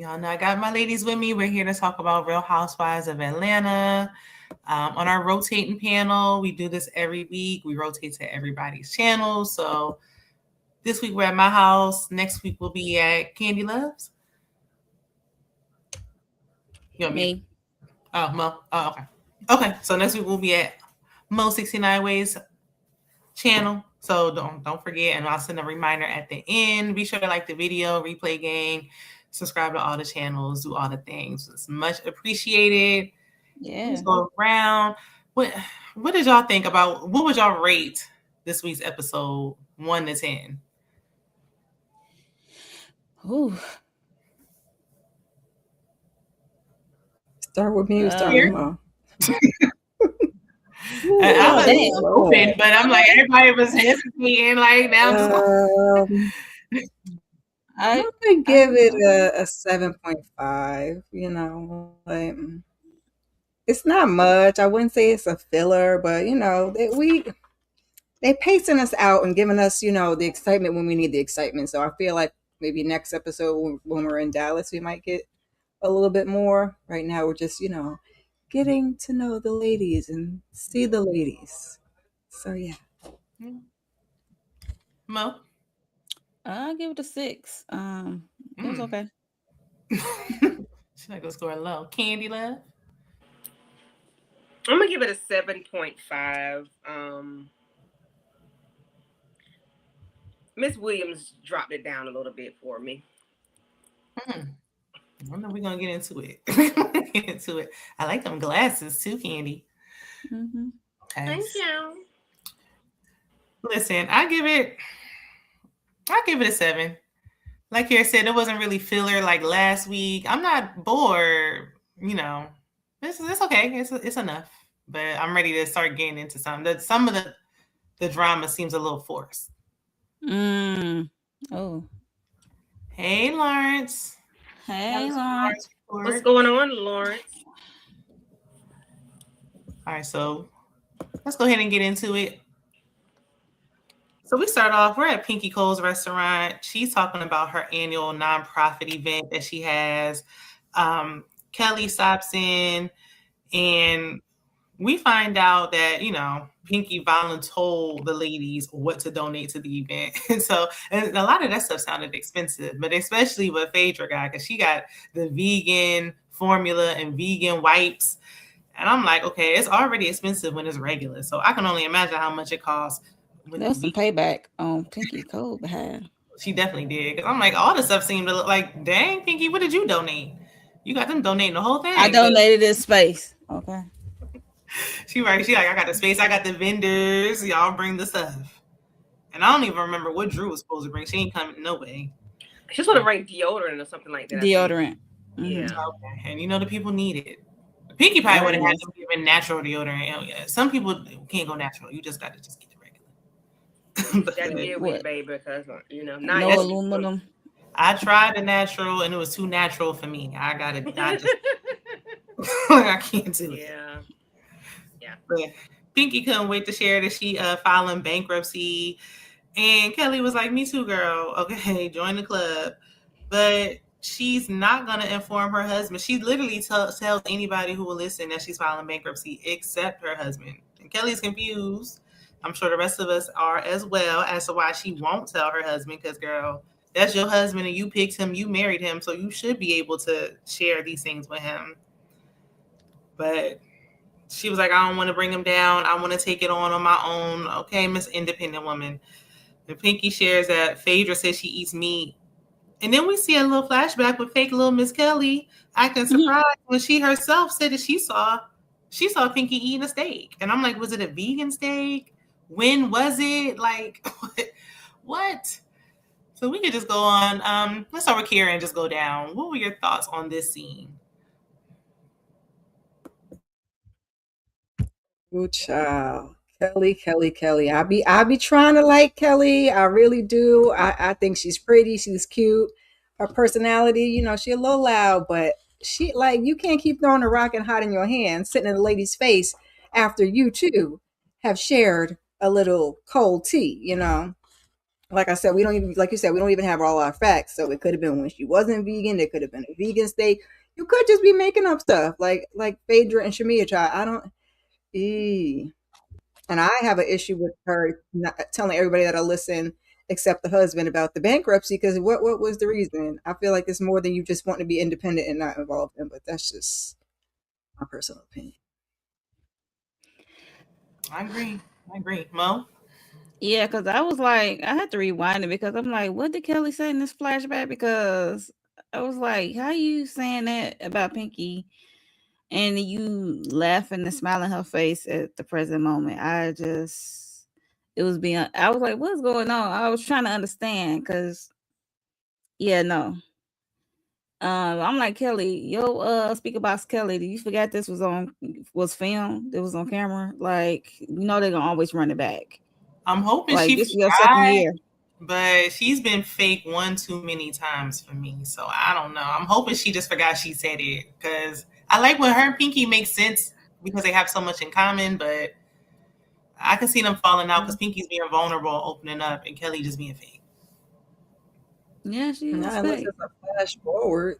Y'all know I got my ladies with me. We're here to talk about Real Housewives of Atlanta. On our rotating panel, we do this every week. We rotate to everybody's channel. So this week we're at my house. Next week we'll be at Candy Loves. You want me? Oh, Mo. Oh, okay. Okay. So next week we'll be at Mo 69 Ways channel. So don't forget, and I'll send a reminder at the end. Be sure to like the video, replay gang, subscribe to all the channels, do all the things. It's much appreciated. Yeah. Let's go around. What did y'all think about? What would y'all rate this week's episode 1 to 10? Ooh. Start with me. Start with Mo. I was open, but I'm like everybody was hesitating. Like now, I would give it a 7.5. You know, like it's not much. I wouldn't say it's a filler, but you know, they pacing us out and giving us, you know, the excitement when we need the excitement. So I feel like maybe next episode when we're in Dallas, we might get a little bit more. Right now, we're just, you know, getting to know the ladies and see the ladies. So yeah. Mo, I'll give it a 6. It was okay. Should I go score low? Candy Love. I'm gonna give it a 7.5. Miss Williams dropped it down a little bit for me. I don't know. We're gonna get into it. Get into it. I like them glasses too, Candy. Mm-hmm. Okay. Thank you. Listen, I give it a 7. Like Kara said, it wasn't really filler like last week. I'm not bored. You know, it's okay. It's enough. But I'm ready to start getting into some of the drama seems a little forced. Oh. Hey, Lawrence. Hey, Lawrence. What's going on, Lawrence? All right, so let's go ahead and get into it. So we start off, we're at Pinky Cole's restaurant. She's talking about her annual nonprofit event that she has. Kelly stops in, and we find out that, you know, Pinky told the ladies what to donate to the event. And a lot of that stuff sounded expensive, but especially what Phaedra got, because she got the vegan formula and vegan wipes. And I'm like, okay, it's already expensive when it's regular. So I can only imagine how much it costs. That's some payback on Pinky Cole behalf. She definitely did. Because I'm like, all the stuff seemed to look like, dang, Pinky, what did you donate? You got them donating the whole thing. I donated this space. Okay. She like, I got the space, I got the vendors, y'all bring the stuff. And I don't even remember what Drew was supposed to bring. She ain't coming no way. She's supposed to bring deodorant or something like that. Deodorant. Mm-hmm. Yeah. Okay. And you know the people need it. Pinky probably would have had to give natural deodorant. Oh, yeah. Some people can't go natural. You just got to just get the regular. That get with baby, because you know, no aluminum. I tried the natural and it was too natural for me. I got it. I can't do it. Yeah. But Pinky couldn't wait to share that she filing bankruptcy. And Kelly was like, me too, girl. Okay, join the club. But she's not going to inform her husband. She literally tells anybody who will listen that she's filing bankruptcy except her husband. And Kelly's confused. I'm sure the rest of us are as well as to why she won't tell her husband. Because, girl, that's your husband and you picked him. You married him. So you should be able to share these things with him. But she was like, I don't want to bring him down. I want to take it on my own. Okay, Miss Independent Woman. And Pinky shares that Phaedra says she eats meat. And then we see a little flashback with fake little Miss Kelly acting surprised when she herself said that she saw Pinky eating a steak. And I'm like, was it a vegan steak? When was it? Like, what? So we could just go on. Let's start with Kira and just go down. What were your thoughts on this scene? Ooh, child. Kelly. I be trying to like Kelly. I really do. I think she's pretty. She's cute. Her personality, you know, she a little loud, but she like, you can't keep throwing a rock and hot in your hand, sitting in the lady's face after you too have shared a little cold tea, you know. like I said, we don't even, like you said, we don't even have all our facts. So it could have been when she wasn't vegan. It could have been a vegan steak. You could just be making up stuff like Phaedra and Shamia tried. I don't. And I have an issue with her not telling everybody that I listen, except the husband, about the bankruptcy. Because what was the reason? I feel like it's more than you just want to be independent and not involved in. But that's just my personal opinion. I agree. Mo? Yeah, because I was like, I had to rewind it because I'm like, what did Kelly say in this flashback? Because I was like, how you saying that about Pinky? And you laughing and smiling her face at the present moment. I was like, what's going on? I was trying to understand because, yeah, no. I'm like, Kelly, speaker box Kelly, do you forget this was filmed? It was on camera. Like, they're gonna always run it back. I'm hoping like, she this is your second year. But she's been fake one too many times for me. So I don't know. I'm hoping she just forgot she said it. Because I like when her and Pinky make sense because they have so much in common, but I can see them falling out because Pinky's being vulnerable, opening up, and Kelly just being fake. Yeah, she was Unless fake. it's a flash forward.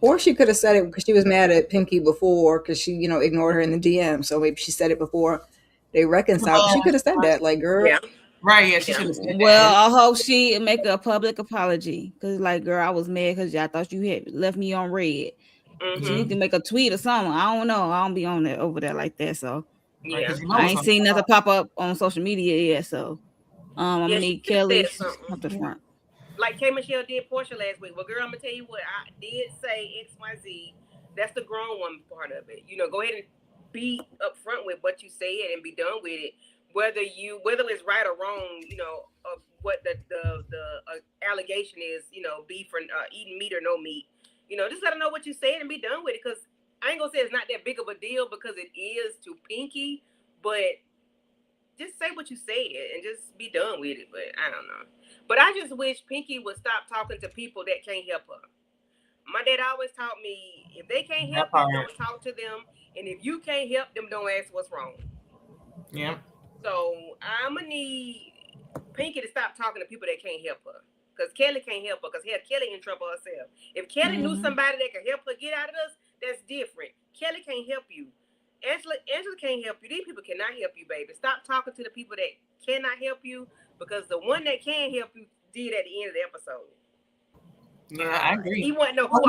Or she could have said it because she was mad at Pinky before because she, ignored her in the DM. So maybe she said it before they reconciled. She could have said that, like, girl. Yeah. Right, yeah, she should have said Well, that. I hope she make a public apology. Because, like, girl, I was mad because I thought you had left me on red. Mm-hmm. She need to make a tweet or something. I don't know. I don't be on over there like that. So, yeah. I ain't seen nothing pop up on social media yet. So, I'm going to need Kelly up the front. Like K. Michelle did Portia last week. Well, girl, I'm going to tell you what. I did say XYZ. That's the grown woman part of it. Go ahead and be upfront with what you said and be done with it. Whether it's right or wrong, of what the allegation is, beef or eating meat or no meat, just let them know what you said and be done with it. Because I ain't gonna say it's not that big of a deal because it is to Pinky, but just say what you said and just be done with it. But I don't know. But I just wish Pinky would stop talking to people that can't help her. My dad always taught me, if they can't help you, don't talk to them. And if you can't help them, don't ask what's wrong. Yeah. So I'm going to need Pinky to stop talking to people that can't help her. Because Kelly can't help her. Because Kelly in trouble herself. If Kelly knew somebody that could help her get out of this, that's different. Kelly can't help you. Angela can't help you. These people cannot help you, baby. Stop talking to the people that cannot help you. Because the one that can help you did at the end of the episode. Yeah, I agree. He wouldn't know who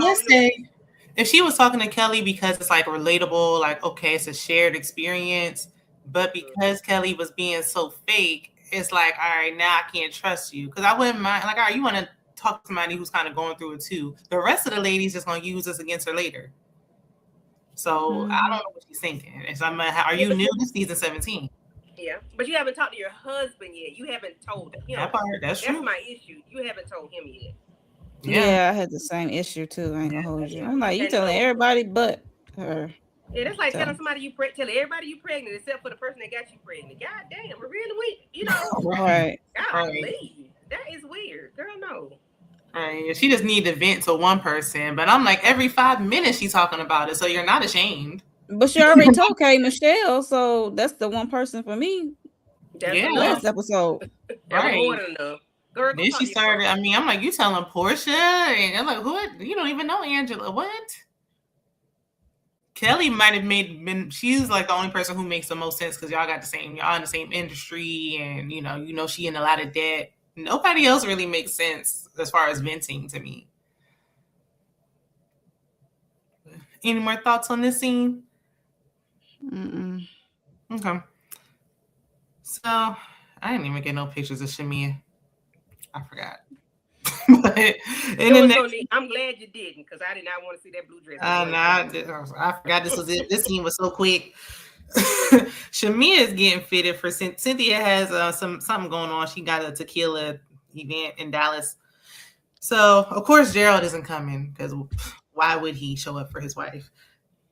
if she was talking to Kelly because it's like relatable, like, okay, it's a shared experience, but because Kelly was being so fake, it's like, all right, now I can't trust you. Because I wouldn't mind, like, all right, you want to talk to somebody who's kind of going through it too. The rest of the ladies just going to use us against her later. So I don't know what she's thinking. Are you new to season 17? Yeah, but you haven't talked to your husband yet. You haven't told him. That's true. That's my issue. You haven't told him yet. Yeah, I had the same issue too. I ain't gonna hold you. I'm like, you telling everybody but her. Yeah, that's like telling somebody tell everybody you pregnant except for the person that got you pregnant. God damn, we're really weak. Right. Golly, that is weird. Girl, no. Right. She just need to vent to one person, but I'm like, every 5 minutes she's talking about it, so you're not ashamed. But she already told K. Michelle, so that's the one person for me. Last episode. Right. More than enough. Girl, then she started. I mean, I'm like, you telling Portia, and I'm like, what? You don't even know Angela. What? Kelly might have been. She's like the only person who makes the most sense because y'all in the same industry, and you know she in a lot of debt. Nobody else really makes sense as far as venting to me. Any more thoughts on this scene? Okay. So I didn't even get no pictures of Shamia. I forgot. I'm glad you didn't because I did not want to see that blue dress. I forgot this was it. This scene was so quick. Shamia is getting fitted for Cynthia has something going on. She got a tequila event in Dallas. So of course Gerald isn't coming because why would he show up for his wife?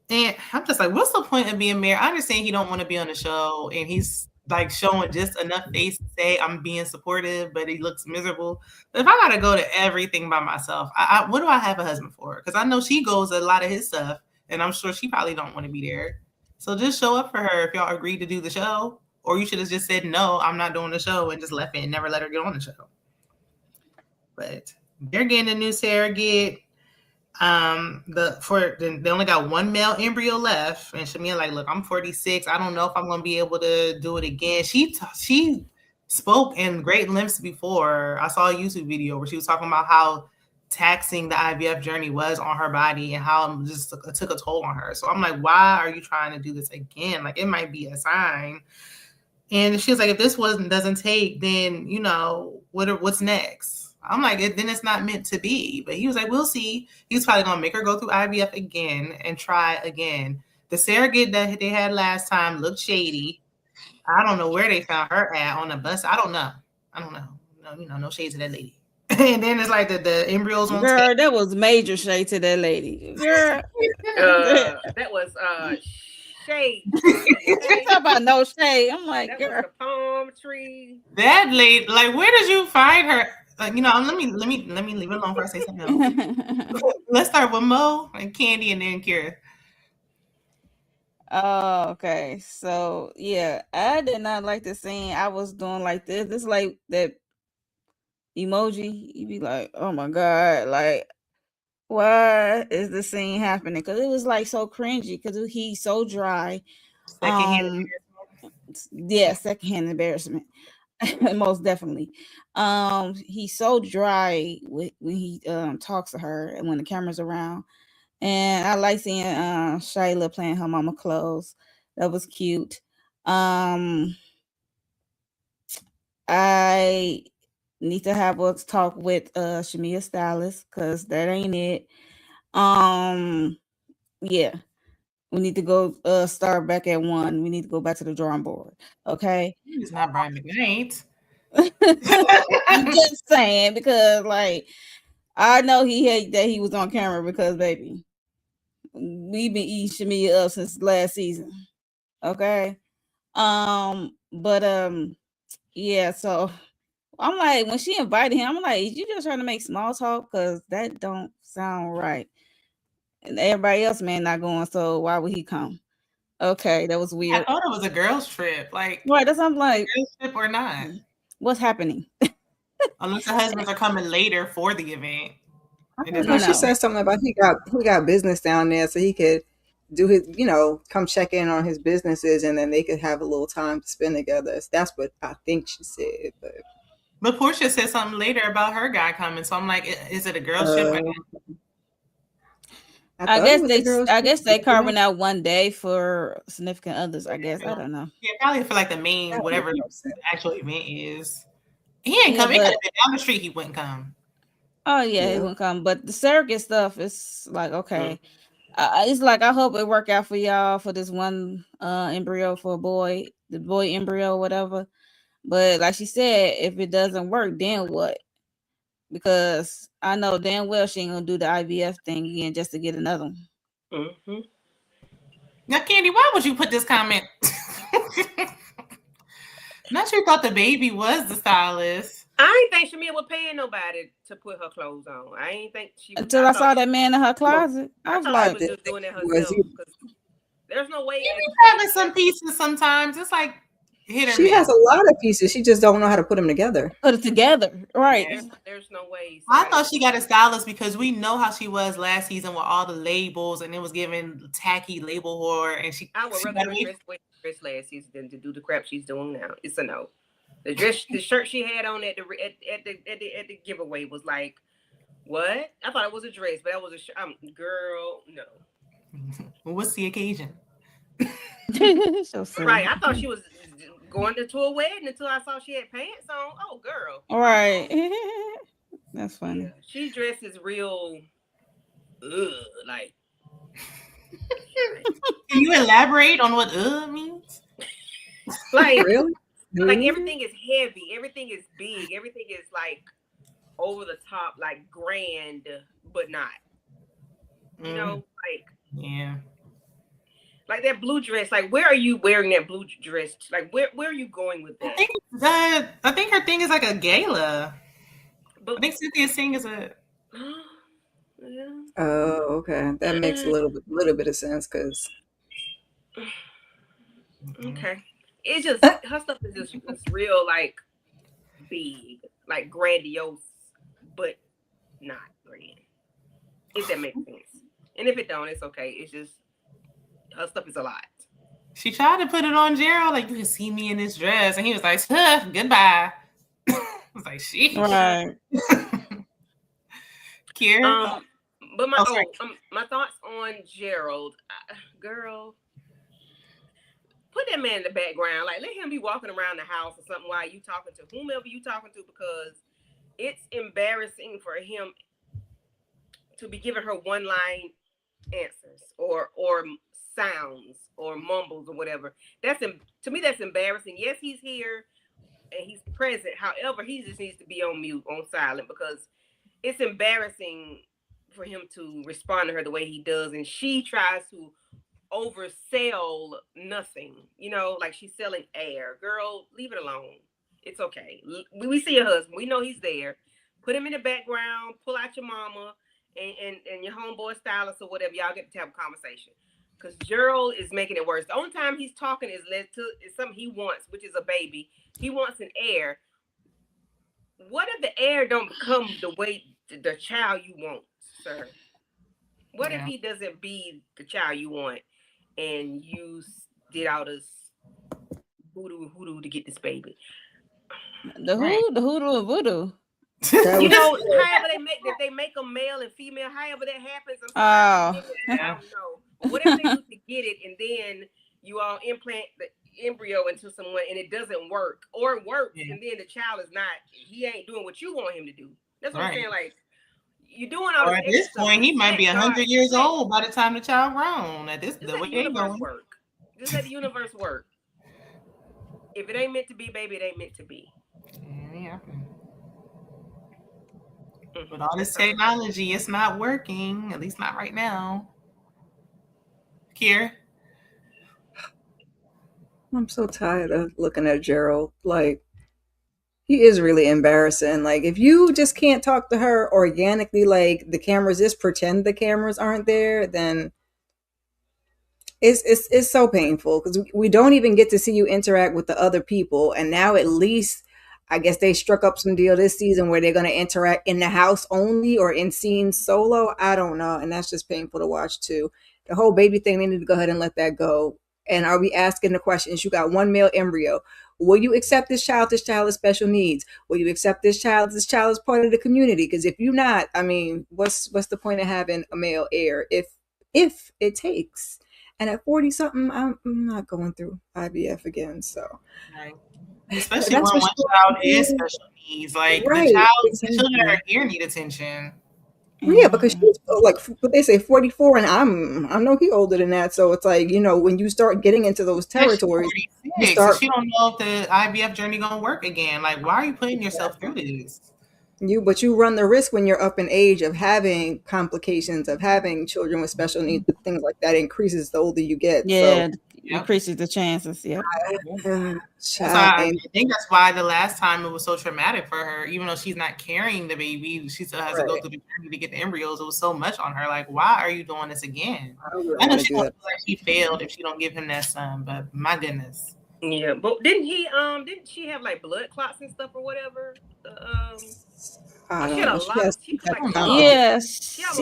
And I'm just like, what's the point of being married? I understand he don't want to be on the show and he's like showing just enough face to say I'm being supportive, but he looks miserable. But if I gotta go to everything by myself, what do I have a husband for? Because I know she goes to a lot of his stuff, and I'm sure she probably don't want to be there. So just show up for her if y'all agree to do the show. Or you should have just said, no, I'm not doing the show, and just left it and never let her get on the show. But they're getting a new surrogate. They only got one male embryo left, and Shamia like, look, I'm 46. I don't know if I'm gonna be able to do it again. She spoke in great lengths before. I saw a YouTube video where she was talking about how taxing the IVF journey was on her body and how it just took a toll on her. So I'm like, why are you trying to do this again? Like, it might be a sign. And she was like, if this doesn't take, then what's next? I'm like, then it's not meant to be. But he was like, we'll see. He's probably gonna make her go through IVF again and try again. The surrogate that they had last time looked shady. I don't know where they found her at on the bus. I don't know. No, no shade to that lady. And then it's like the embryos on girl, that was major shade to that lady. Girl, that was shade. Talk about no shade. I'm like, that girl, was the palm tree. That lady, like, where did you find her? Like, let me leave it alone for I say something else. Let's start with Mo and Candy and then Kira. Oh, okay. So yeah, I did not like the scene. I was doing like this. This like that emoji. You be like, oh my god, like why is the scene happening? Because it was like so cringy. Because he's so dry. Secondhand embarrassment. Most definitely. He's so dry when he talks to her and when the camera's around. And I like seeing Shayla playing her mama clothes. That was cute. I need to have a talk with Shamia Stylist because that ain't it. Yeah. We need to go start back at 1. We need to go back to the drawing board. Okay. It's not Brian McKnight. I'm just saying because like I know he was on camera because baby, we've been eating Shamia up since last season. Okay. Yeah, so I'm like, when she invited him, I'm like, you just trying to make small talk? Because that don't sound right. And everybody else, man, not going, so why would he come? Okay, that was weird. I thought it was a girls' trip. Like, right, that's I'm like, girls' trip or not? What's happening? Unless the husbands are coming later for the event. She said something about he got business down there, so he could do his, come check in on his businesses, and then they could have a little time to spend together. That's what I think she said. But Portia said something later about her guy coming, so I'm like, is it a girls' trip? I guess they carving out one day for significant others. I guess I don't know. Yeah, probably for like the main whatever the actual event is. He ain't come. It could have been down the street. He wouldn't come. Oh yeah, he wouldn't come. But the surrogate stuff is like okay. It's like I hope it work out for y'all for this one embryo for a boy, the boy embryo, whatever. But like she said, if it doesn't work, then what? Because I know damn well she ain't gonna do the IVF thing again just to get another one. Mm-hmm. Now, Candy, why would you put this comment? Not sure you thought the baby was the stylist. I ain't think Shamia was paying nobody to put her clothes on. I ain't think she was. Until I saw that man in her closet. I was like, she was just doing it herself. There's no way. She be having some pieces sometimes. It's like hit or miss. She has a lot of pieces. She just don't know how to put them together. Put it together, right? There's no way. I thought she got a stylist because we know how she was last season with all the labels, and it was giving tacky label whore. And I would rather dress last season than to do the crap she's doing now. It's a no. The shirt she had on at the giveaway was like, what? I thought it was a dress, but that was a girl. No. Well, what's the occasion? So right. I thought she was going to a wedding until I saw she had pants on. Oh, girl. All right. That's funny. Yeah, she dresses real, like. Can you elaborate on what means? Like, really? Like everything is heavy, everything is big, everything is like over the top, like grand, but not. You know, like like that blue dress. Like, where are you wearing that blue dress? Like, where are you going with that? I think her thing is like a gala. But I think Cynthia's thing is a. Yeah. Oh, okay. That makes a little bit of sense because. Okay. It's just her stuff is just real like big, like grandiose, but not grand. If that makes sense. And if it don't, it's okay. It's just her stuff is a lot. She tried to put it on Gerald, like, you can see me in this dress, and he was like, huh, goodbye. I was like, sheesh. Right. Kier? But my thoughts on Gerald, girl, put that man in the background. Like, let him be walking around the house or something while you talking to whomever you talking to, because it's embarrassing for him to be giving her one-line answers or sounds or mumbles or whatever. To me, that's embarrassing. Yes, he's here and he's present. However, he just needs to be on mute, on silent, because it's embarrassing for him to respond to her the way he does, and she tries to oversell nothing, like she's selling air. Girl, leave it alone. It's okay. We see your husband, we know he's there. Put him in the background, pull out your mama and your homeboy stylist or whatever. Y'all get to have a conversation, because Gerald is making it worse. The only time he's talking is something he wants, which is a baby. He wants an heir. What if the heir don't become the way the child you want, sir? What if he doesn't be the child you want, and you did all this hoodoo to get this baby? The hoodoo and voodoo. However they make them male and female, however that happens. I don't know. But whatever they do to get it, and then you all implant the embryo into someone and it doesn't work, or it works and then the child is not, he ain't doing what you want him to do. That's what I'm saying. Like, you're doing all this. At this point, he might be 100 years old by the time the child grown. The way the universe work. Just let the universe work. If it ain't meant to be, baby, it ain't meant to be. Yeah. With all this technology, it's not working. At least not right now. Kier? I'm so tired of looking at Gerald. Like, he is really embarrassing. Like, if you just can't talk to her organically, like the cameras just pretend the cameras aren't there, then it's so painful, because we don't even get to see you interact with the other people. And now at least I guess they struck up some deal this season where they're going to interact in the house only or in scenes solo. I don't know. And that's just painful to watch too. The whole baby thing, they need to go ahead and let that go. And are we asking the questions? You got one male embryo. Will you accept this child? This child has special needs. Will you accept this child? This child is part of the community. Because if you're not, I mean, what's the point of having a male heir if it takes? And at 40 something, I'm not going through IVF again. So, right. Especially when one child is special needs, like the children that are here need attention. Yeah, because she's like, what they say, 44, and I know he older than that. So it's like, when you start getting into those territories, she don't know if the IVF journey gonna work again. Like, why are you putting yourself through this? But you run the risk when you're up in age of having complications, of having children with special needs, things like that. It increases the older you get. Yeah, so, increases the chances. Yeah. I think that's why the last time it was so traumatic for her, even though she's not carrying the baby, she still has to go through the journey to get the embryos. It was so much on her. Like, why are you doing this again? I know she don't feel like she failed if she don't give him that son, but my goodness. Yeah, but didn't she have like blood clots and stuff or whatever? She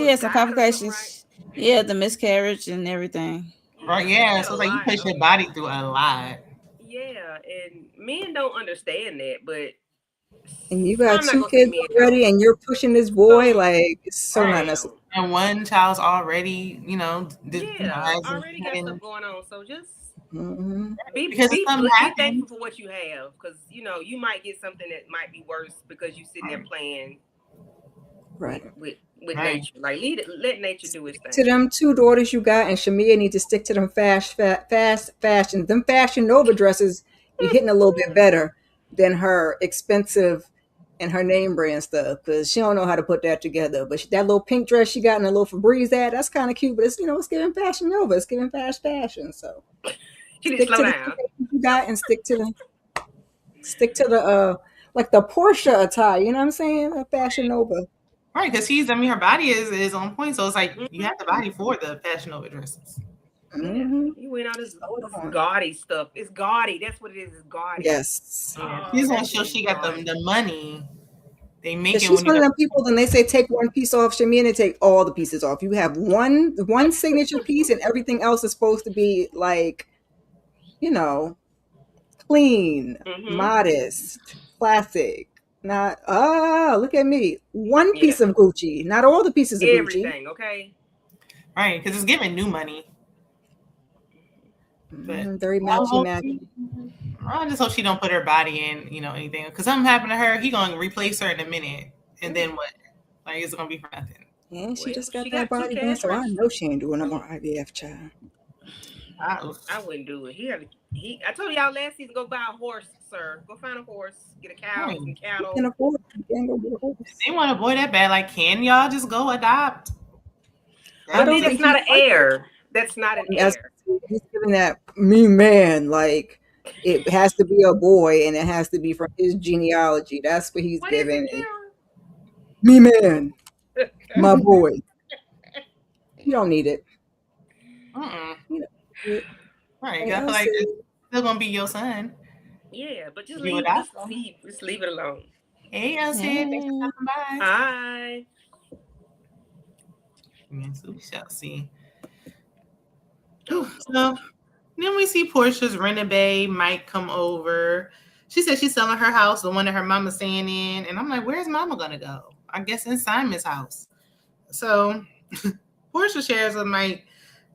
has some complications. Yeah, the miscarriage and everything. Right, yeah. So like you push your body through a lot. Yeah, and men don't understand that, but and you got 2 kids already, and you're pushing this boy, like it's so not necessary. And one child's already, already got stuff going on. So just be thankful for what you have, because you might get something that might be worse because you sitting there playing with nature. Like let nature do its thing. To them 2 daughters you got, and Shamia need to stick to them fast fashion. Them Fashion Nova dresses be hitting a little bit better than her expensive and her name brand stuff, because she don't know how to put that together. But that little pink dress she got and a little Febreze that's kind of cute. But it's it's giving Fashion Nova. It's giving fast fashion. So stick to the you got, and stick to the like the Porsche attire. You know what I'm saying? A Fashion Nova. Right, because her body is on point. So it's like you have the body for the Fashion Nova dresses. Mhm. You went out this Hold on. gaudy stuff. It's gaudy. That's what it is. It's gaudy. Yes. Yeah, Oh, she's gonna that's show she got gaudy. the money. They make If it she's when you one of got. them people, then they say take one piece off. She mean to take all the pieces off. You have one signature piece, and everything else is supposed to be like, you know, clean, Mhm. modest, classic. Not look at me. One Yeah. piece of Gucci, not all the pieces of Gucci. Everything, okay? Right, because it's giving new money. But Very matchy matchy. I just hope she don't put her body in, anything. Because something happened to her, he gonna replace her in a minute, and then what? Like it's gonna be for nothing. And she Well, just got she that got two body done, so I castrations. know she ain't doing no more IVF, child. I wouldn't do it. I told y'all last season, go buy a horse, sir. Go find a horse, get a cow, Right. some cattle. You can afford it. You can't go get a horse. They want a boy that bad. Like, can y'all just go adopt? I don't That's think not an heir. That's not an heir. He's giving that me man, like it has to be a boy and it has to be from his genealogy. That's what he's What is giving. it, Me man, my boy. You don't need it. You don't need it. Right. Hey, I feel like it's still gonna be your son. Yeah, but just You leave adopt just leave it alone. Hey, Elsie, thanks for stopping by. Hi. Yes, we shall see. So then we see Portia's Renee might come over. She said she's selling her house, the one that her mama's staying in. And I'm like, where's mama gonna go? I guess in Simon's house. So Portia shares with Mike,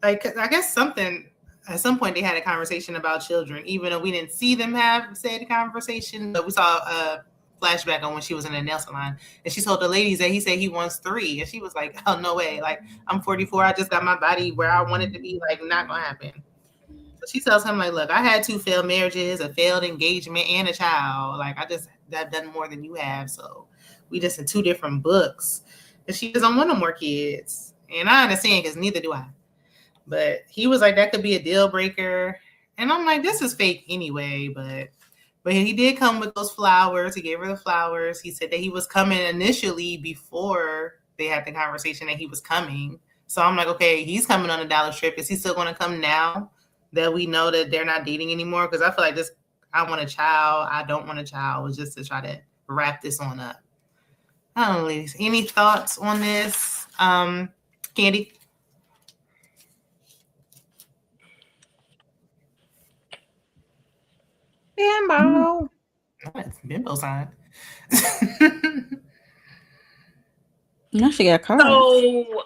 like, I guess at some point they had a conversation about children, even though we didn't see them have said conversation, but we saw a flashback on when she was in the nail salon, and she told the ladies that he said he wants 3, and she was like, oh, no way, like, I'm 44, I just got my body where I want it to be, like, not gonna happen. So she tells him, like, look, I had 2 failed marriages, a failed engagement, and a child. Like, I've done more than you have, so we just in 2 different books. And she doesn't want no more kids. And I understand, because neither do I. But he was like, that could be a deal breaker. And I'm like, this is fake anyway. But he did come with those flowers. He gave her the flowers. He said that he was coming initially before they had the conversation that he was coming. So I'm like, okay, he's coming on a dollar trip. Is he still going to come now that we know that they're not dating anymore? Because I feel like I want a child, I don't want a child, was just to try to wrap this on up. I don't know, ladies. Any thoughts on this? Candy? Bimbo. That's bimbo sign. Now she got cards. So,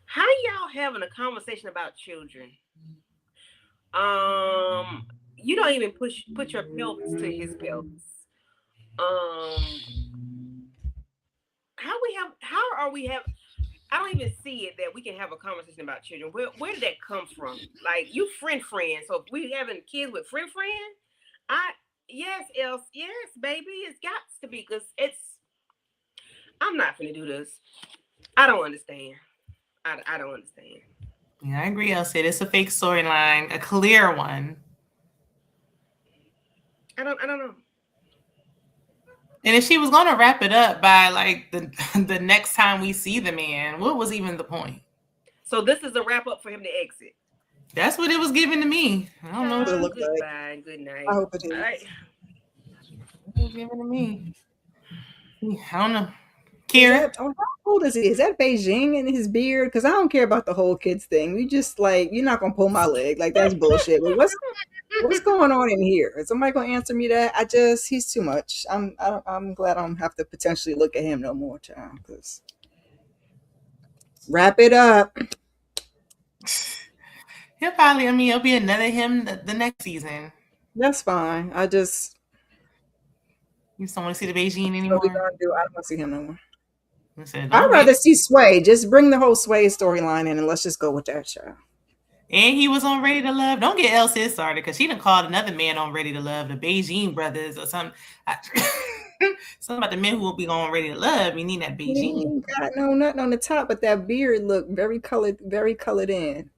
how y'all having a conversation about children? You don't even put your pelvis to his pelvis. How are we having? I don't even see it that we can have a conversation about children. Where did that come from? Like, you friend. So if we having kids with friend, yes, baby, it's got to be, because I'm not gonna do this. I don't understand. I don't understand. Yeah, I agree, Elsie. It's a fake storyline, a clear one. I don't know. And if she was going to wrap it up by like the next time we see the man, what was even the point? So this is a wrap up for him to exit. That's what it was given to me. I don't know what it looked like. Goodbye, good night. I hope it is. It was given to me. I don't know. Kira? How old is he? Is that Beijing in his beard? Because I don't care about the whole kids thing. You just like, you're not gonna pull my leg. Like, that's bullshit. But what's going on in here? Is somebody gonna answer me that? He's too much. I'm glad I don't have to potentially look at him no more, child. Because wrap it up. It'll be another him the next season. That's fine. You just don't want to see the Beijing anymore? What we gonna do? I don't want to see him no more. I'd rather see Sway. Just bring the whole Sway storyline in and let's just go with that, child. And he was on Ready to Love. Don't get Elsie started, because she done called another man on Ready to Love, the Beijing brothers or something. Something about the men who will be on Ready to Love. You need that Beijing. He ain't got no nothing on the top, but that beard look very colored in.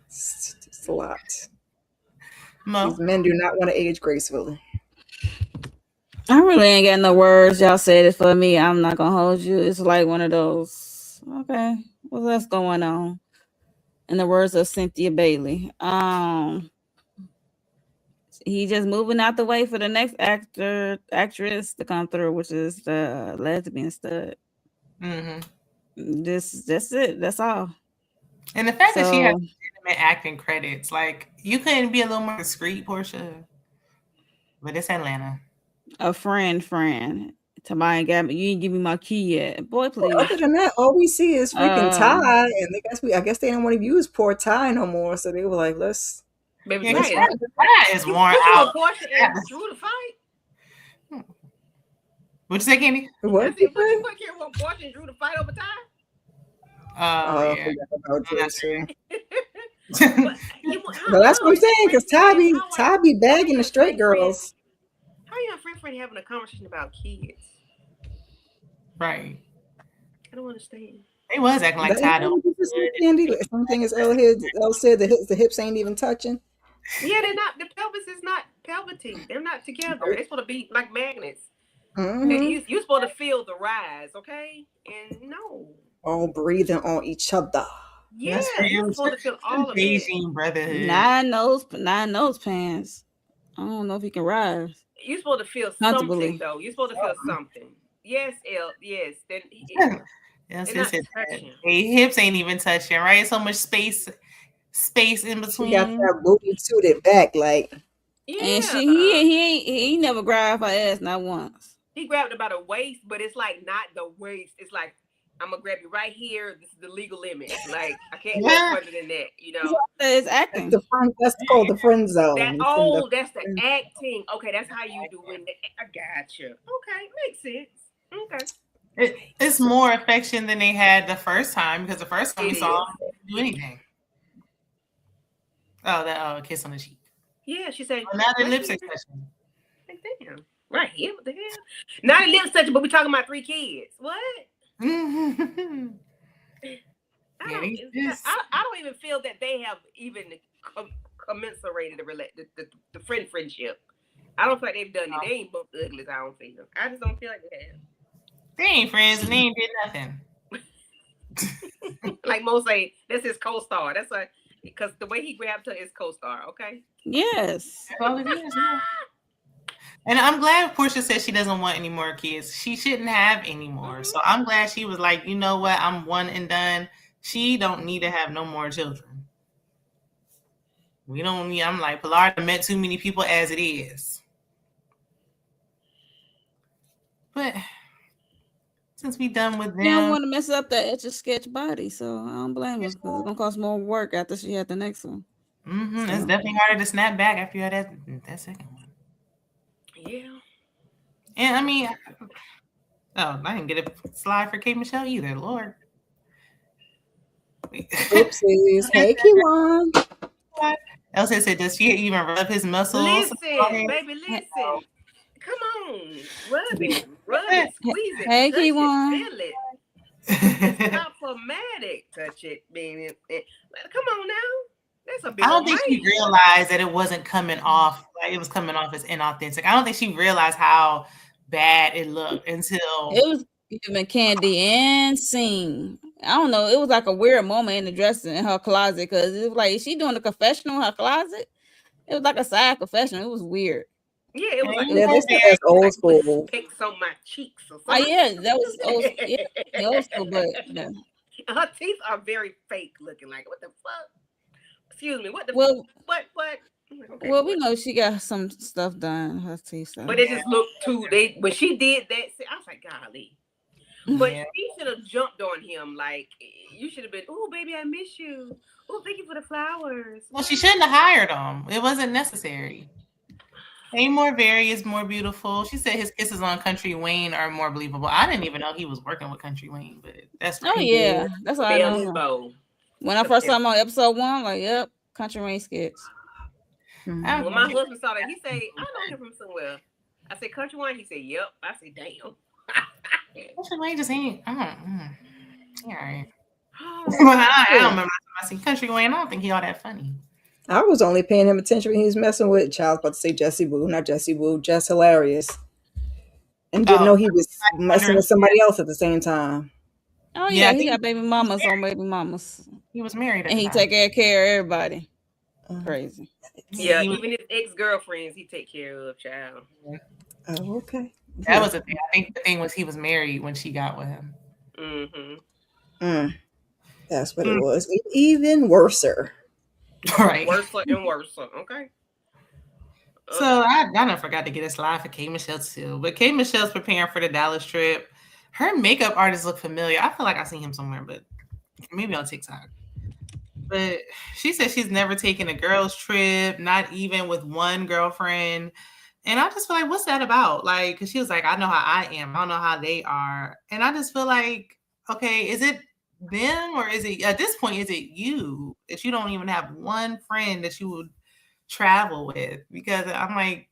It's a lot. Mo. These men do not want to age gracefully. I really ain't got no words. Y'all said it for me. I'm not gonna hold you. It's like one of those Okay, what else going on? In the words of Cynthia Bailey, he just moving out the way for the next actress to come through, which is the lesbian stud. That's it. That's all. And the fact that she has legitimate acting credits, like you couldn't be a little more discreet, Portia. But it's Atlanta. A friend. Tamaya got me. You didn't give me my key yet, boy. Please. Well, other than that, all we see is freaking Ty, and I guess they didn't want to use poor Ty no more, so they were like, "Let's." Baby, Ty is worn out. Portia and Drew to fight. What'd you say, Candy? What? You put here when Portia and Drew to fight over Ty? Oh, yeah. About Drew too. But that's what I'm saying, because Ty be bagging the straight girls. How are you and friend having a conversation about kids? Right. I don't understand. They was acting like Ty don't. Something is L said the hips ain't even touching. Yeah, they're not. The pelvis is not pelviting. They're not together. They're supposed to be like magnets. Mm-hmm. You're supposed to feel the rise, okay? And no. All breathing on each other. Yeah, you're supposed to feel all of it. Brotherhood. Nine nose pants. I don't know if he can rise. You're supposed to feel something, though. You're supposed to feel something. Yes, L. Yes. Then Hey, hips ain't even touching, right? So much space in between. She got that booty suited back, like. Yeah. And he never grabbed her ass not once. He grabbed about a waist, but it's like not the waist. It's like, I'm gonna grab you right here. This is the legal limit. Like I can't go further than that. You know, it's acting. That's called the friend zone. That's the acting. Okay, that's how you do it. I gotcha. Okay, makes sense. Okay. It's more affection than they had the first time, because the first time we saw them do anything. Oh, that kiss on the cheek. Yeah, she said. Well, now their lips are touching. Like, damn. Right here, what the hell? Now their lips touching, but we're talking about 3 kids. What? I don't even feel that they have even commensurated the friendship. I don't feel like they've done it. They ain't both ugly. I don't feel. I just don't feel like they have. They ain't friends and they ain't did nothing. Like Mo say, that's his co-star. That's why, because the way he grabbed her is co-star. Okay. Yes. That's all it is. Yeah. And I'm glad Portia said she doesn't want any more kids. She shouldn't have any more. So I'm glad she was like, you know what? I'm one and done. She don't need to have no more children. We don't need. I'm like, Pilar met too many people as it is. But since we done with them, they don't want to mess up that Etch-a-Sketch body, so I don't blame her, because it's gonna cost more work after she had the next one. So. It's definitely harder to snap back after you had that second one. Yeah. And I mean, I didn't get a slide for K. Michelle either. Lord. Oopsies. Hey, Kiwan. Elsa said, does she even rub his muscles? Listen, baby, listen. Come on. Rub it, squeeze it. Hey, Kiwan. Feel it. It's not traumatic. Touch it, baby. Come on now. That's a big I don't think she realized that it wasn't coming off, like it was coming off as inauthentic. I don't think she realized how bad it looked until it was giving Candy and Sing. I don't know. It was like a weird moment in the dressing in her closet, because it was like, is she doing a confessional in her closet? It was like a side confessional. It was weird. Yeah, it was like that's old school. Picks on my cheeks or Oh something. yeah, that was old school, but yeah. Her teeth are very fake looking. Like, what the fuck? Excuse me. What the what? Okay, well, we know she got some stuff done. Her teeth, but it just looked too. When she did that, I was like, golly. But she should have jumped on him. Like, you should have been, oh, baby, I miss you. Oh, thank you for the flowers. Well, she shouldn't have hired him. It wasn't necessary. More various, more beautiful. She said his kisses on Country Wayne are more believable. I didn't even know he was working with Country Wayne, but that's right. Oh yeah, that's what I know. When I first saw him on episode 1, like, yep, Country Wayne skits. When my husband saw that, he said, I know him from somewhere. I said, Country Wayne. He said, yep. I said, damn. Country Wayne just ain't. All right. I don't remember. I seen Country Wayne. I don't think he all that funny. I was only paying him attention when he was messing with Child's about to say Jesse Boo, not Jesse Boo, Jess Hilarious. And didn't know he was messing with somebody else at the same time. Oh Yeah, yeah, I he think got baby mamas on baby mamas, he was married at and the he time. take care of everybody. Crazy. Yeah, He was- even his ex-girlfriends he take care of, child. Oh, okay. that was the thing. I think the thing was he was married when she got with him. Mm-hmm. That's what it was. Even worser. Right. Worse and worse. Okay. So I done forgot to get a slide for K Michelle too. But K Michelle's preparing for the Dallas trip. Her makeup artist look familiar. I feel like I've seen him somewhere, but maybe on TikTok. But she said she's never taken a girls' trip, not even with one girlfriend. And I just feel like, what's that about? Like, because she was like, I know how I am. I don't know how they are. And I just feel like, okay, is it them or is it, at this point, is it you that you don't even have one friend that you would travel with? Because I'm like,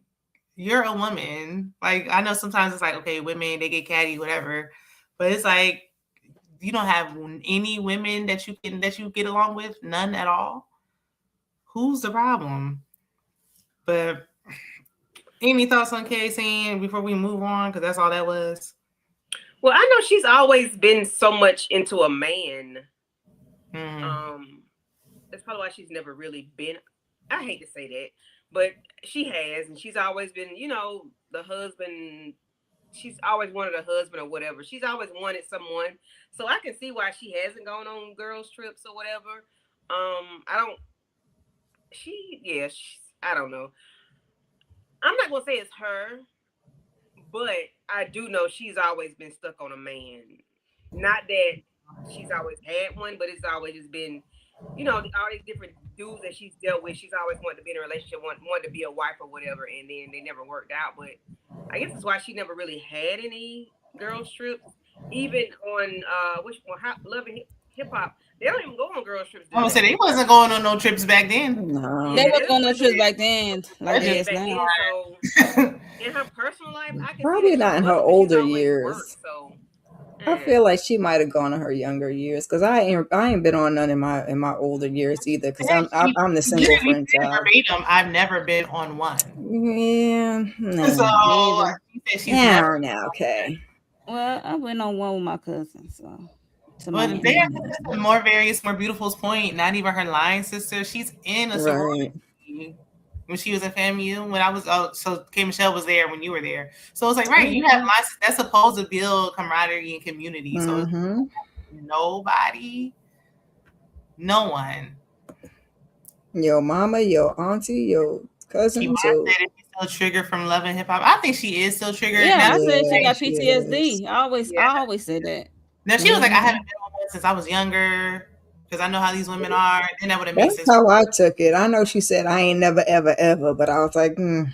you're a woman. Like, I know sometimes it's like, okay, women, they get catty, whatever. But it's like, you don't have any women that you get along with, none at all. Who's the problem? But any thoughts on Kay saying before we move on? Because that's all that was. Well, I know she's always been so much into a man. That's probably why she's never really been. I hate to say that, but she has, and she's always been, you know, the husband. She's always wanted a husband or whatever. She's always wanted someone. So I can see why she hasn't gone on girls' trips or whatever. I don't. I don't know. I'm not gonna say it's her, but I do know she's always been stuck on a man. Not that she's always had one, but it's always just been, you know, all these different dudes that she's dealt with. She's always wanted to be in a relationship, wanted to be a wife or whatever, and then they never worked out. But I guess that's why she never really had any girls' trips. Even on which one, Love and Hip Hop, they don't even go on girls' trips. I was say they wasn't going on no trips back then. No. They wasn't going on trips back then, like they is now. So in her personal life, I can probably see not in her older years. Worked, so I feel like she might have gone in her younger years because I ain't been on none in my older years either because I'm the single friend child. Verbatim, I've never been on one. Yeah, no. So she's never now. Okay. Well, I went on one with my cousin, so. But they have more beautiful's point. Not even her lying sister. She's in a sorority. When she was in FAMU, when I was so K Michelle was there when you were there. So it's like, right, you have lines that's supposed to build camaraderie and community. So nobody, no one. Your mama, your auntie, your cousin. She said if she's still triggered from Love and Hip Hop. I think she is still triggered. Yeah, I said she got PTSD. I always say that. No, she was like, I haven't been on one since I was younger. Because I know how these women are, then that would have made sense. That's how I took it. I know she said I ain't never, ever, ever, but I was like, Yeah.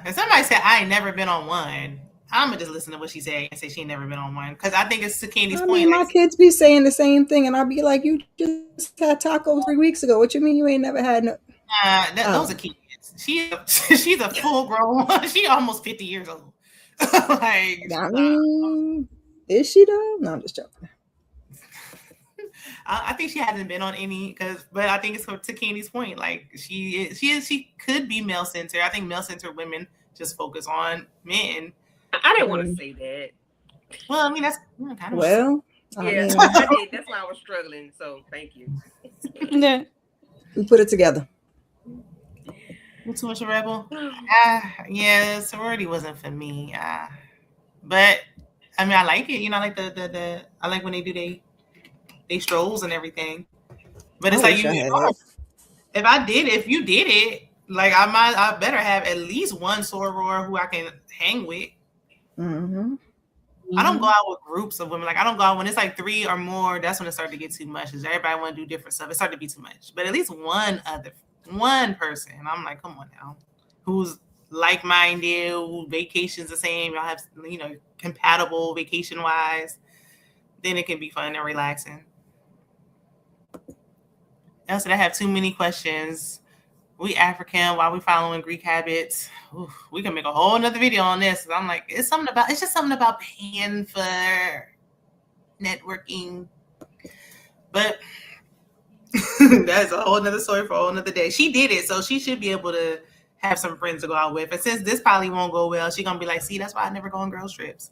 If somebody said I ain't never been on one, I'm gonna just listen to what she said and say she ain't never been on one. Because I think it's to Candy's point. Mean, my kids be saying the same thing, and I'll be like, "You just had tacos 3 weeks ago. What you mean you ain't never had no?" Those are kids. She's a full grown one. She almost 50 years old. Like, I mean, is she though? No, I'm just joking. I think she hasn't been on any but I think it's to Candy's point. Like she could be male centered. I think male centered women just focus on men. I didn't want to say that. Well, I mean that's kind of I did. That's why I was struggling. So thank you. Yeah, we put it together. Too much a rebel. Yeah, sorority wasn't for me. But I mean, I like it. You know, I like the I like when they do they strolls and everything. But it's like if you did it, like I better have at least one soror who I can hang with. I don't go out with groups of women. Like I don't go out when it's like 3 or more. That's when it started to get too much. Because everybody want to do different stuff. It started to be too much. But at least one person. I'm like, come on now, who's like-minded, who vacations the same. Y'all have compatible vacation wise. Then it can be fun and relaxing. I said I have too many questions. We African, why we following Greek habits? Oof, we can make a whole nother video on this. I'm like, it's just something about paying for networking. But that's a whole nother story for a whole nother day. She did it, so she should be able to have some friends to go out with. And since this probably won't go well, she's gonna be like, see, that's why I never go on girls' trips.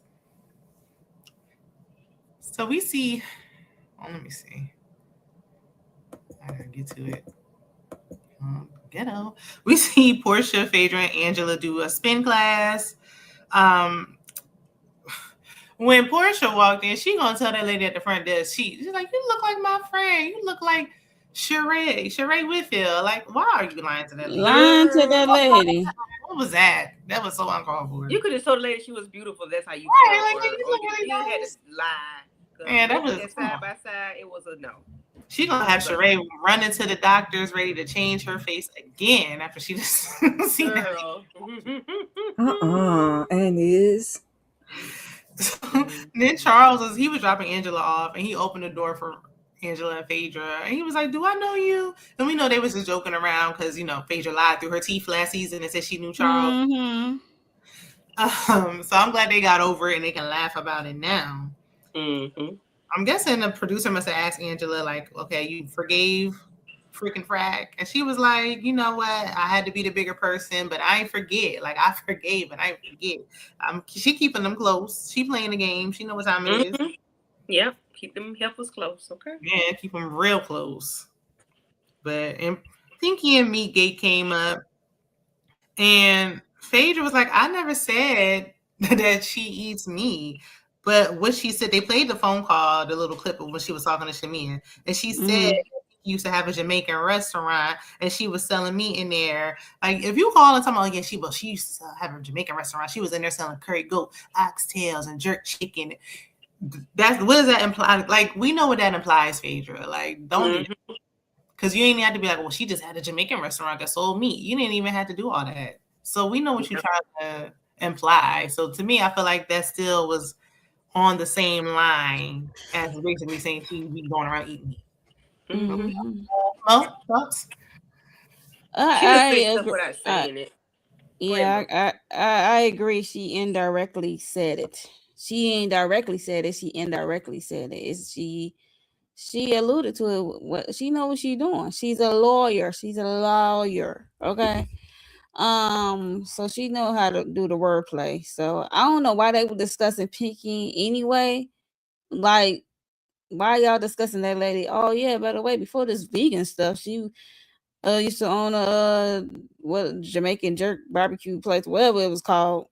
So we see Oh, let me see. I gotta get to it. Ghetto. We see Portia, Phaedra, and Angela do a spin class. When Portia walked in, she gonna tell that lady at the front desk, she's like, "You look like my friend. You look like Sheree Whitfield. Like, why are you lying to that lady? Lying to that lady. What was that? That was so uncalled for. You could have told the lady she was beautiful. That's how you Right, felt, like, you look or really you had nice. to lie. Yeah, that was side by side. It was a no. She gonna have Sheree run into the doctors ready to change her face again after she just seen that. And is. Then Charles was dropping Angela off, and he opened the door for Angela and Phaedra, and he was like, "Do I know you?" And we know they was just joking around because Phaedra lied through her teeth last season and said she knew Charles. Mm-hmm. So I'm glad they got over it and they can laugh about it now. Mm-hmm. I'm guessing the producer must have asked Angela, like, "Okay, you forgave freaking Frack?" And she was like, "You know what? I had to be the bigger person, but I ain't forget. Like, I forgave, but I ain't forget." She keeping them close. She playing the game. She know what time it is. Yep, keep them heifers close, okay? Yeah, keep them real close. And Pinky and Meatgate came up, and Phaedra was like, "I never said that she eats meat." But what she said, they played the phone call, the little clip of when she was talking to Shamia, and she said she used to have a Jamaican restaurant, and she was selling meat in there. Like, if you call and tell me, she used to have a Jamaican restaurant. She was in there selling curry goat, oxtails, and jerk chicken. What does that imply? Like, we know what that implies, Phaedra. Like, don't do that. Because you ain't have to be like, well, she just had a Jamaican restaurant that sold meat. You didn't even have to do all that. So we know what you're trying to imply. So to me, I feel like that still was on the same line as basically saying she be going around eating meat. Thoughts? I agree. Without saying it. Yeah, I agree. She indirectly said it. She indirectly said it. She indirectly said it. She alluded to it. What she knows what she's doing. She's a lawyer. Okay. So she know how to do the wordplay. So I don't know why they were discussing Pinky anyway. Like, why y'all discussing that lady? Oh yeah, by the way, before this vegan stuff, she used to own a Jamaican jerk barbecue place, whatever it was called.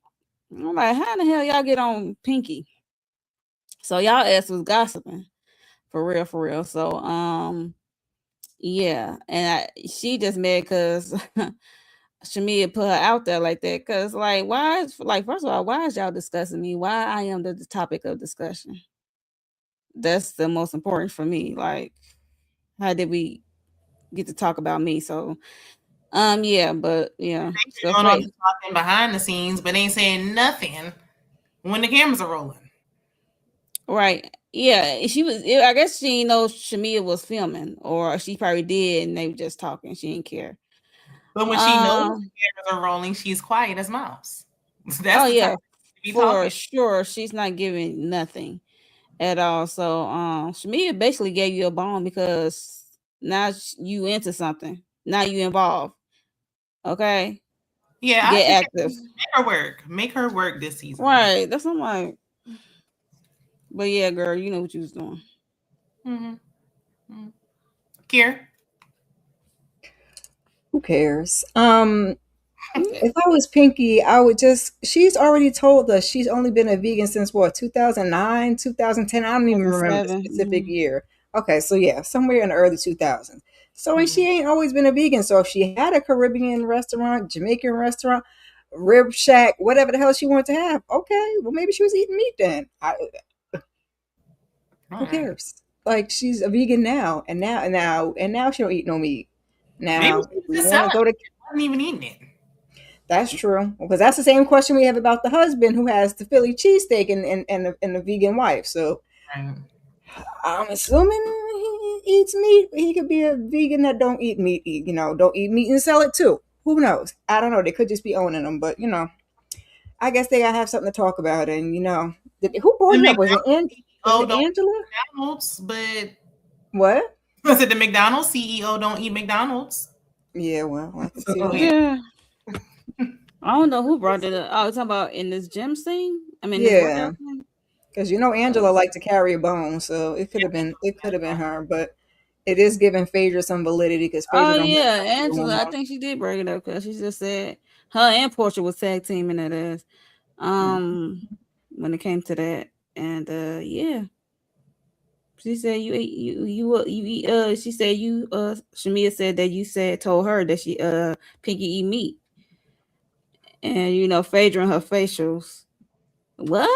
I'm like, how in the hell y'all get on Pinky? So y'all ass was gossiping. For real. So yeah. And she just mad because Shamia put her out there like that. Cause first of all, why is y'all discussing me? Why I am the topic of discussion? That's the most important for me. Like, how did we get to talk about me? So yeah, but yeah. So talking behind the scenes, but ain't saying nothing when the cameras are rolling. Right. Yeah. I guess she didn't know Shamia was filming, or she probably did and they were just talking. She didn't care. But when she knows the cameras are rolling, she's quiet as mouse. That's for sure. She's not giving nothing at all. So Shamia basically gave you a bone because now you into something. Now you involved. Okay. Yeah. Get active. Make her work this season. Right. That's what I'm like. But yeah, girl, you know what you was doing. Kier? Who cares? If I was Pinky, I would she's already told us she's only been a vegan since 2009, 2010. I don't even remember the specific year. Okay, so yeah, somewhere in the early 2000s. So, and she ain't always been a vegan. So if she had a Caribbean restaurant, Jamaican restaurant, rib shack, whatever the hell she wanted to have, okay, well, maybe she was eating meat then. Who cares? Like, she's a vegan now, and now she don't eat no meat. Now we want to go to. Wasn't even eating it. That's true, because that's the same question we have about the husband who has the Philly cheesesteak and the vegan wife. So I'm assuming he eats meat. He could be a vegan that don't eat meat. Don't eat meat and sell it too. Who knows? I don't know. They could just be owning them, but I guess they gotta have something to talk about. And who brought it up? Was it Angela? McDonald's, but what? Was it the McDonald's CEO don't eat McDonald's? Yeah, well, I can see that. Yeah. I don't know who brought it up. Oh, talking about in this gym scene? I mean, yeah. Because Angela liked to carry a bone, so it could have been her, but it is giving Phaedra some validity because Phaedra Oh don't yeah, have nothing going Angela. I on. think she did break it up because she just said her and Portia was tag teaming that ass. When it came to that, and yeah, she said you eat. She said you Shamia said that you told her that she Pinky eat meat, and Phaedra and her facials. What?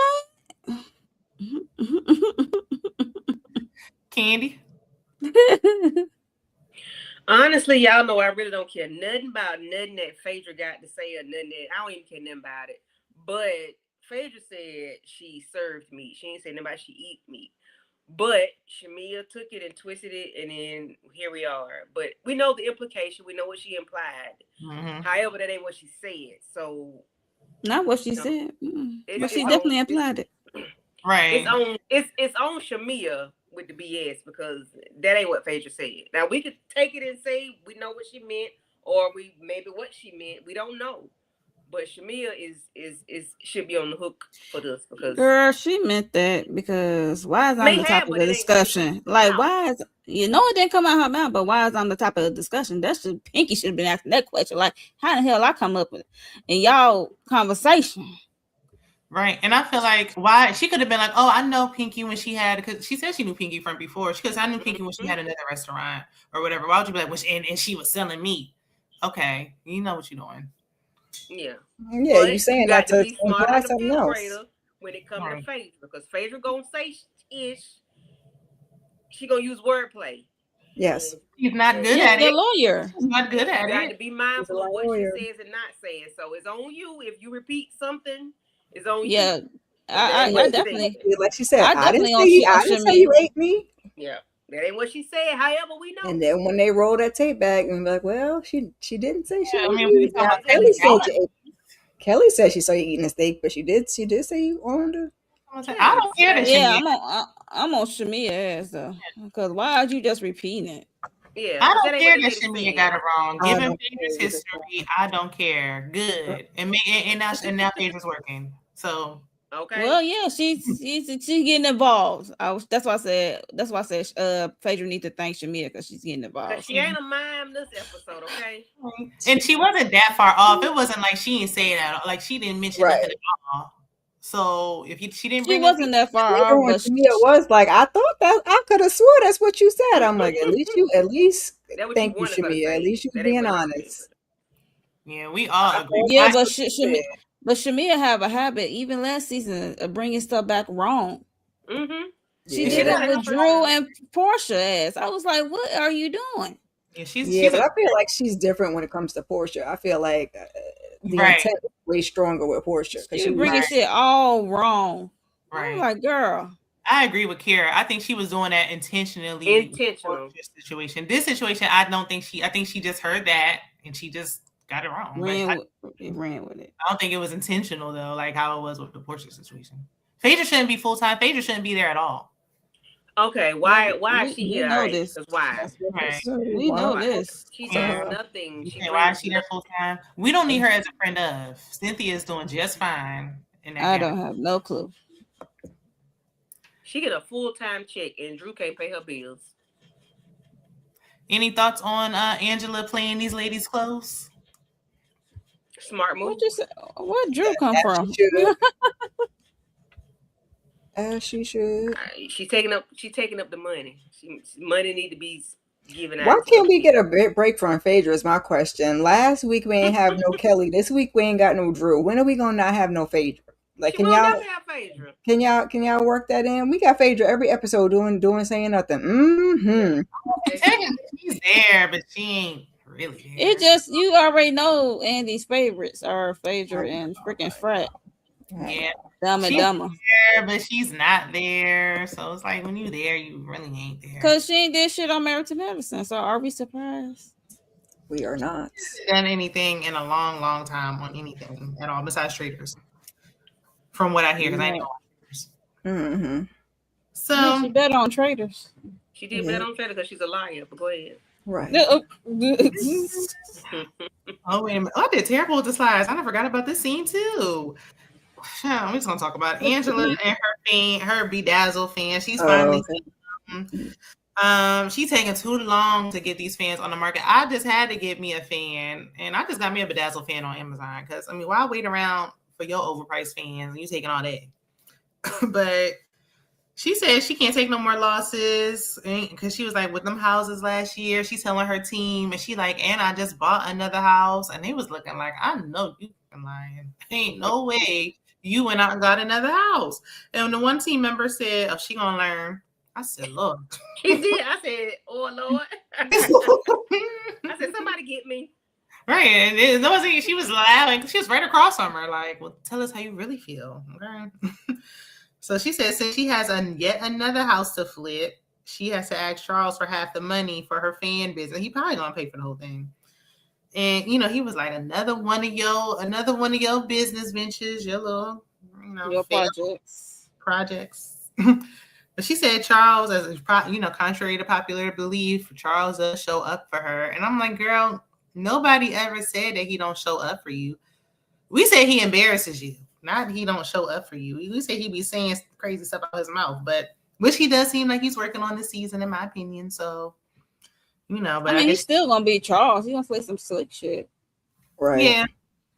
Candy. Honestly, y'all know I really don't care nothing about nothing that Phaedra got to say or nothing that I don't even care nothing about it. But Phaedra said she served meat. She didn't say nothing about she eat meat. But Shamia took it and twisted it, and then here we are. But we know the implication. We know what she implied. Mm-hmm. However, that ain't what she said. So not what she said, but she definitely implied it. Right. It's on Shamia with the BS because that ain't what Phaedra said. Now we could take it and say we know what she meant, or we maybe what she meant. We don't know. But Shamia should be on the hook for this because girl, she meant that because why is on the top of the discussion? Like why is it didn't come out her mouth, but why is on the top of the discussion? That's just Pinky should have been asking that question. Like how the hell I come up with it in y'all conversation? Right. And I feel like why she could have been like, oh, I know Pinky when she had, because she said she knew Pinky from before. Because I knew Pinky when she had another restaurant or whatever. Why would you be like, and she was selling meat? Okay, you know what you're doing. Yeah. Yeah, you saying that to imply something else. When it comes to Phaedra, because Phaedra gonna say ish, she gonna use wordplay. Yes. She's not good at it. Lawyer. She's not good at it. You got to be mindful of what she says and not saying. So it's on you. If you repeat something, it's on you. Yeah. I definitely, like she said, I didn't say you ate me. Yeah, that ain't what she said. However, we know. And then when they roll that tape back and be like, well, she didn't say she. Kelly said she saw you eating a steak, but she did say you owned her. I don't care that. Yeah, I'm on Shamia ass though, because why are you just repeating it? Yeah, I don't care that Shamia got it wrong. Given Phaedra's history, I don't care. Good, and now Phaedra's working. So okay. Well, yeah, she's getting involved. That's why I said Phaedra needs to thank Shamia because she's getting involved. Because she ain't a mime this episode, okay? And she wasn't that far off. It wasn't like she didn't say that. Like she didn't mention nothing at all. So if she didn't, she wasn't that far off. But Shamia was like, I thought that I could have swore that's what you said. I'm like, at least thank you, Shamia. At least you're being honest. Yeah, we all agree. Yeah, but Shamia have a habit, even last season, of bringing stuff back wrong. Mm-hmm. She did it with Drew and Portia ass. I was like, what are you doing? Yeah, but I feel like she's different when it comes to Portia. I feel like the intent is way stronger with Portia. She bringing shit all wrong. Right. I'm like, girl. I agree with Kira. I think she was doing that intentionally. Situation. This situation, I think she just heard that and she just got it wrong. Ran with it. I don't think it was intentional though, like how it was with the Portia situation. Phaedra shouldn't be full time. Phaedra shouldn't be there at all. Okay, why is she here? Know this. Why? We know this. She does nothing. Why is she there full time? We don't need her as a friend of. Cynthia's doing just fine. I don't have no clue. She get a full-time check and Drew can't pay her bills. Any thoughts on Angela playing these ladies close? Smart move. Where Drew come from? She should. She's taking up the money. Money need to be given out. Why can't we get a break from Phaedra is my question. Last week we ain't have no Kelly. This week we ain't got no Drew. When are we gonna not have no Phaedra? Like can y'all work that in? We got Phaedra every episode doing saying nothing. Mm-hmm. She's there, but she ain't really there. It just you already know Andy's favorites are Phaedra and freaking Frat. Yeah. Dumb and Dumber. There, but she's not there. So it's like when you're there, you really ain't there. Because she ain't did shit on Married to Medicine. So are we surprised? We are not. Done anything in a long, long time on anything at all besides Traders. From what I hear, because I know Traders. Mm-hmm. So she bet on Traders. She did bet on Traders because she's a liar. But go ahead. Right. Oh, wait a minute. I did terrible with the slides. I forgot about this scene too. we're just gonna talk about Angela and her bedazzle fan. She's finally she's taking too long to get these fans on the market. I just had to get me a fan, and I just got me a bedazzle fan on Amazon because I mean, why wait around for your overpriced fans and you taking all that? But she said she can't take no more losses because she was like with them houses last year. She's telling her team, and she like, and I just bought another house, and they was looking like, I know you lying. Ain't no way you went out and got another house. And the one team member said, "Oh, she gonna learn." I said, "Look." He did. I said, "Oh Lord." I said, "Somebody get me." Right, and she was laughing. She was right across from her, like, "Well, tell us how you really feel." Okay. So she said, since she has yet another house to flip, she has to ask Charles for half the money for her fan business. He probably gonna pay for the whole thing. And he was like, another one of your business ventures, your little, your projects. But she said Charles, as contrary to popular belief, Charles does show up for her. And I'm like, girl, nobody ever said that he don't show up for you. We say he embarrasses you, not he don't show up for you. We say he be saying crazy stuff out of his mouth, but which he does seem like he's working on this season, in my opinion. So, but I mean, he's still gonna be Charles. He's gonna play some slick shit, right? Yeah,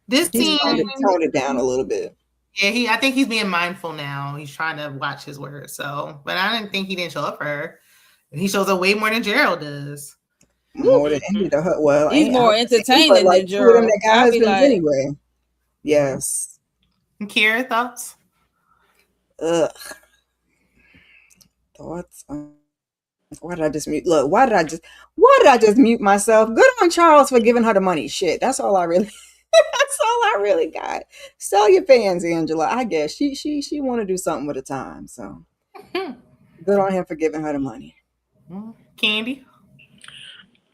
this team toned it down a little bit. Yeah, I think he's being mindful now. He's trying to watch his words. So, but I didn't think he didn't show up for her. He shows up way more than Gerald does. More than well, he's more entertaining than Gerald. Them that got husbands anyway. Yes. And Kira, thoughts? Thoughts? Why did I just mute? Look, why did I just mute myself? Good on Charles for giving her the money. Shit, that's all I really. That's all I really got. Sell your fans, Angela. I guess she want to do something with the time. So good on him for giving her the money. Candy.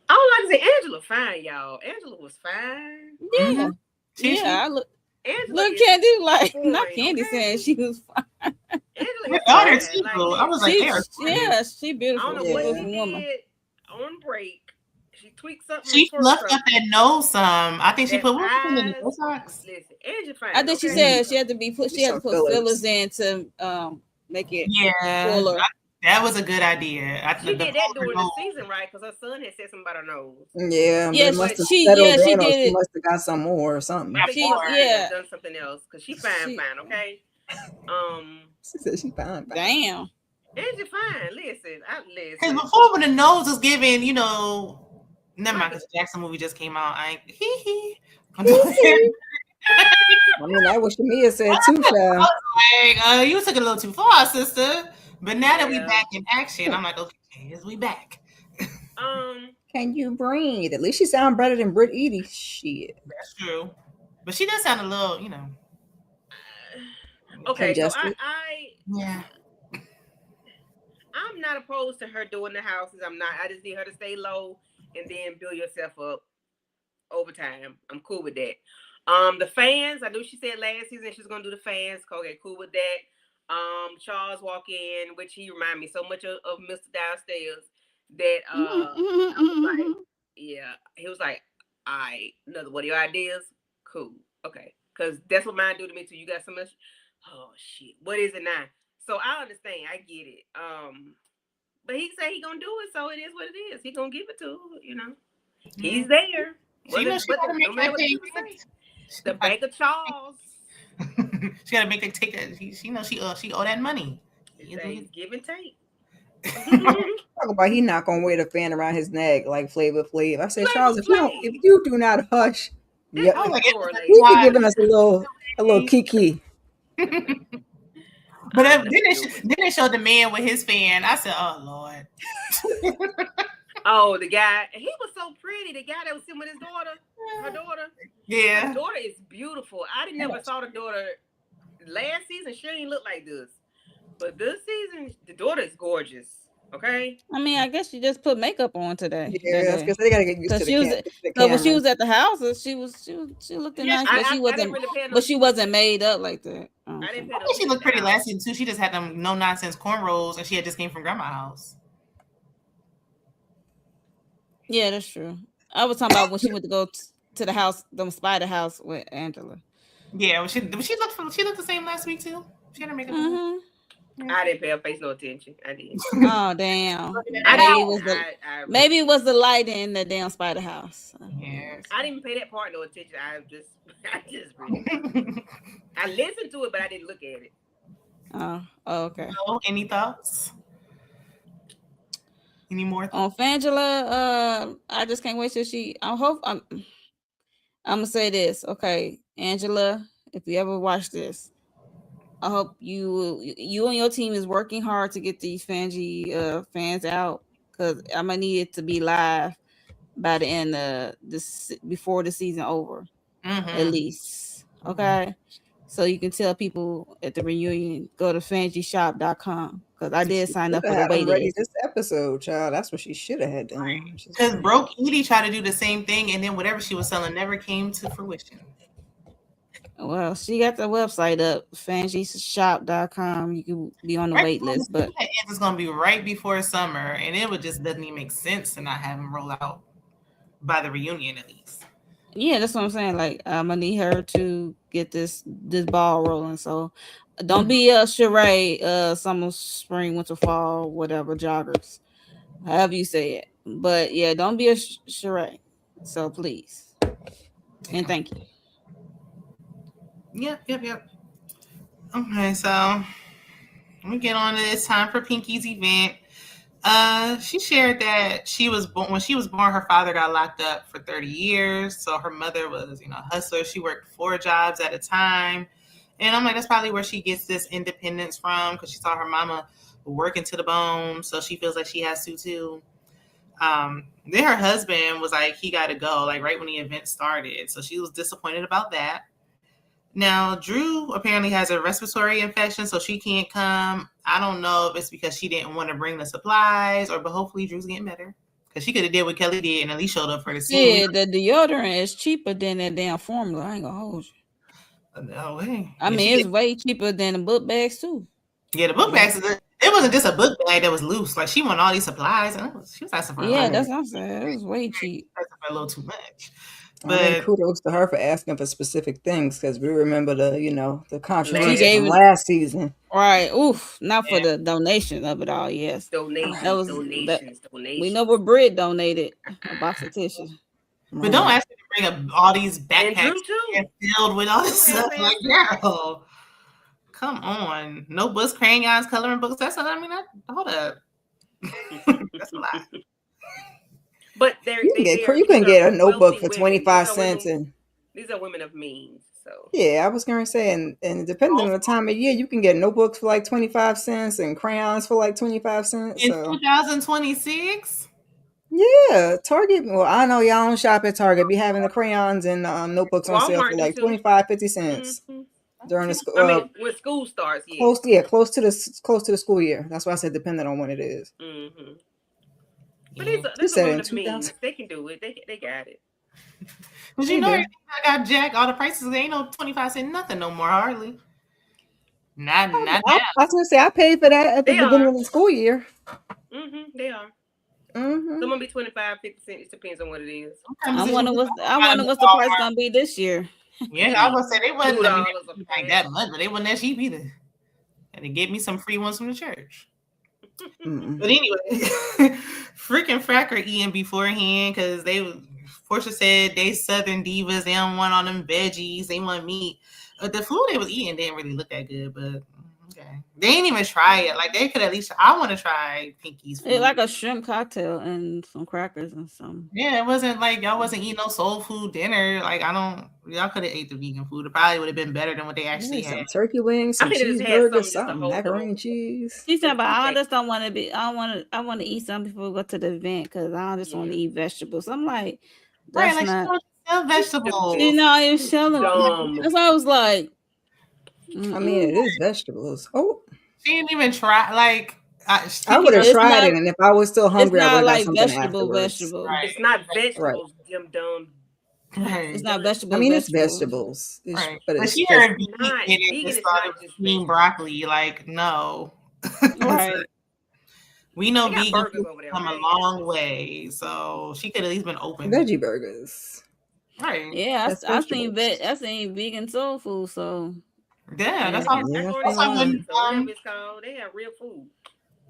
I would like to say Angela fine, y'all. Angela was fine. Yeah. Yeah. I look Candy like fine, not Candy saying she was fine. Angela I was like, she beautiful. I don't know what she did on break. She tweaked something. She fluffed up that nose some. I think she put what in the nose socks. Listen, Angela fine. I think she said she had to put fillers in to make it fuller. That was a good idea. She did that during the season, right? Because her son had said something about her nose. Yeah, she did it. She must have got some more or something. She done something else because she fine, okay. She said she fine. Damn. Angela fine. Listen. Because before when the nose was giving, never mind, because the Jackson movie just came out. I mean, that's what Shamia said too, child. Like, you took it a little too far, sister. But now that we back in action, I'm like, okay, is we back? Can you breathe? At least she sound better than Britt Edie. Shit. That's true. But she does sound a little, Okay, congested. so I'm not opposed to her doing the houses. I'm not. I just need her to stay low and then build yourself up over time. I'm cool with that. The fans, I knew she said last season she's gonna do the fans. Okay, cool with that. Charles walk in, which he reminded me so much of Mr. Downstairs that I was like, yeah, he was like, all right, another one of your ideas? Cool. Okay. Because that's what mine do to me too. You got so much, oh shit. What is it now? So I understand, I get it. But he said he gonna do it, so it is what it is. He gonna give it to her, He's there. The Bank of Charles. She gotta make her take that. She owe that money. Give and take. Talk about he not gonna wear the fan around his neck like Flavor Flav. I said, Charles, if you do not hush, he's giving us a little kiki. But then they showed the man with his fan. I said, oh Lord. Oh, the guy. He was so pretty. The guy that was sitting with his daughter. Her daughter. Yeah. Her daughter is beautiful. I never saw the daughter last season. She didn't look like this. But this season, the daughter is gorgeous. Okay. I mean, I guess she just put makeup on today. Yeah, because they gotta get used to the camera. When she was at the house, she looked nice, but she wasn't made up like that. I think she looked pretty last season too. She just had them no nonsense cornrows, and she had just came from grandma's house. Yeah, that's true. I was talking about when she went to go to the house, the spider house with Angela. Yeah, she looked the same last week too. She had her makeup on. Mm-hmm. I didn't pay her face no attention. I did. Oh damn. I Maybe it didn't. was maybe it was the light in the damn spider house. Yeah. I didn't even pay that part no attention. I just really. I listened to it, but I didn't look at it. Oh, okay. So, any thoughts? Any more? On Fangela, I just can't wait till I'm gonna say this. Okay, Angela, if you ever watch this, I hope you and your team is working hard to get these Fangy fans out, because I'm gonna need it to be live by the end of this, before the season over, at least. Okay. So you can tell people at the reunion, go to fangyshop.com, because I did sign up for the wait ready list. this episode, child. That's what she should have had done. Because Broke Edie tried to do the same thing, and then whatever she was selling never came to fruition. Well, she got the website up, fangyshop.com. You can be on the wait list, but it's gonna be right before summer, and it doesn't even make sense to not have them roll out by the reunion at least. Yeah, that's what I'm saying. Like, I'm gonna need her to get this ball rolling. So don't be a charade, summer, spring, winter, fall, whatever, joggers, however you say it. But yeah, don't be a charade. So please. And thank you. Yep. Okay, so we get on to this time for Pinky's event. She shared that when she was born, her father got locked up for 30 years. So her mother was, a hustler. She worked 4 jobs at a time. And I'm like, that's probably where she gets this independence from, because she saw her mama working to the bone. So she feels like she has to too. Then her husband was like, he got to go, like right when the event started. So she was disappointed about that. Now, Drew apparently has a respiratory infection, so she can't come. I don't know if it's because she didn't want to bring the supplies, but hopefully Drew's getting better. Because she could have did what Kelly did and at least showed up for the scene. Yeah, the deodorant is cheaper than that damn formula. I ain't gonna hold you. No way. I mean, it's way cheaper than the book bags too. Yeah, the book bags. It wasn't just a book bag that was loose. Like, she wanted all these supplies, and she was asking for a lot. That's what I'm saying. It was way cheap. A little too much. But kudos to her for asking for specific things, because we remember the controversy from last season. Right. Oof. Not for the donation of it all. Yes. Donations. We know what Britt donated, a box of tissue. But don't ask me to bring up all these backpacks filled with all this stuff. Like, girl, come on. Notebooks, crayons, coloring books. Hold up. That's a lot. But you can get a notebook for 25 cents, and these are women of means. So yeah, I was going to say, and depending on the time of year, you can get notebooks for like 25 cents and crayons for like 25 cents. In 2026. Yeah, Target. Well, I know y'all don't shop at Target. Be having the crayons and notebooks on sale for like 25, 50 cents during the school. When school starts, close to the school year. That's why I said depending on when it is. Mm-hmm. But these are women of means. They can do it. They got it. But everything I got jacked. All the prices, they ain't no 25 cent nothing no more, hardly. Not now. I was gonna say I paid for that at the beginning of the school year. They are. Mm-hmm. Some will be 25, 50 cents. It depends on what it is. I wonder what's the price gonna be this year. Yeah, I was gonna say they wasn't like that much, but they wasn't that cheap either. And they gave me some free ones from the church. But anyway, freaking Fracker eating beforehand, because Portia said they Southern divas, they don't want all them veggies, they want meat. But the food they was eating didn't really look that good, but okay. They didn't even try it. Like, they could at least, I want to try Pinky's food. It's like a shrimp cocktail and some crackers and some. Yeah, it wasn't like y'all wasn't eating no soul food dinner. Like, y'all could have ate the vegan food. It probably would have been better than what they actually had. Some turkey wings, some cheeseburgers, something, macaroni and cheese. She said, but I just don't want to be, I want to eat something before we go to the event, because I just want to eat vegetables. I'm like, that's right, like, not. Sell vegetables. You know, I was selling. That's why I was like, I mean, it is vegetables. Oh, she didn't even try. Like, I would have tried it, and if I was still hungry, I would have got something afterwards. Right. It's not vegetables, dumb. Right. It's not vegetables. I mean, it's vegetables. Right. But she heard vegan and just thought it was green broccoli. Like, no. Right. We know vegans come a long way, so she could at least been open. Veggie burgers. Right. Yeah, That's I seen vegetables. I seen vegan soul food. So Yeah, that's yeah. all. Yeah, I That's seen all that. when So whatever it's called, they have real food.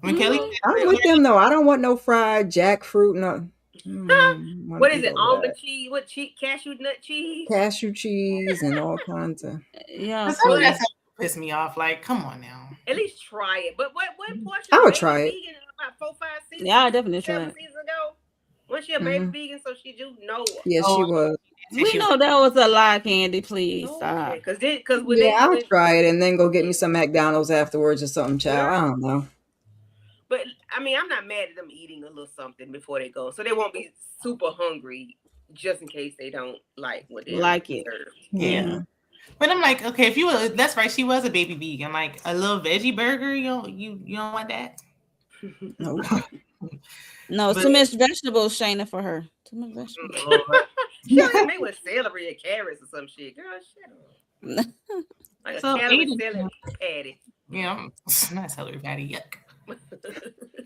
when Kelly Mhm. I'm with them though. I don't want no fried jackfruit. No, want What to is eat it? all Almond that cheese? What cheese? Cashew nut cheese? cashew cheese and all kinds of. Yeah, some of that please. stuff piss me off. Like, come on now. At least try it. But what Portia I would baby try it. vegan about 4, 5, 6, Yeah, I definitely try 7 it. seasons ago? Was she a baby vegan? So she do know. Yes, Oh, she was. We know that was a lie, Candy. Please stop. Okay, because when Yeah, I'll when try it and then go get me some McDonald's afterwards or something, child. I don't know. but I mean I'm not mad at them eating a little something before they go, so they won't be super hungry just in case they don't like what they're Like it. served. Yeah. But I'm like, okay, if you were, that's right, she was a baby vegan. Like a little veggie burger, you don't want that. No. No, But- too much vegetables, Shayna, for her. Too much vegetables. She don't make with celery and carrots or some shit. Girl, shut up. Like a So calorie Aiden- celery patty. Yeah, not celery patty, yuck.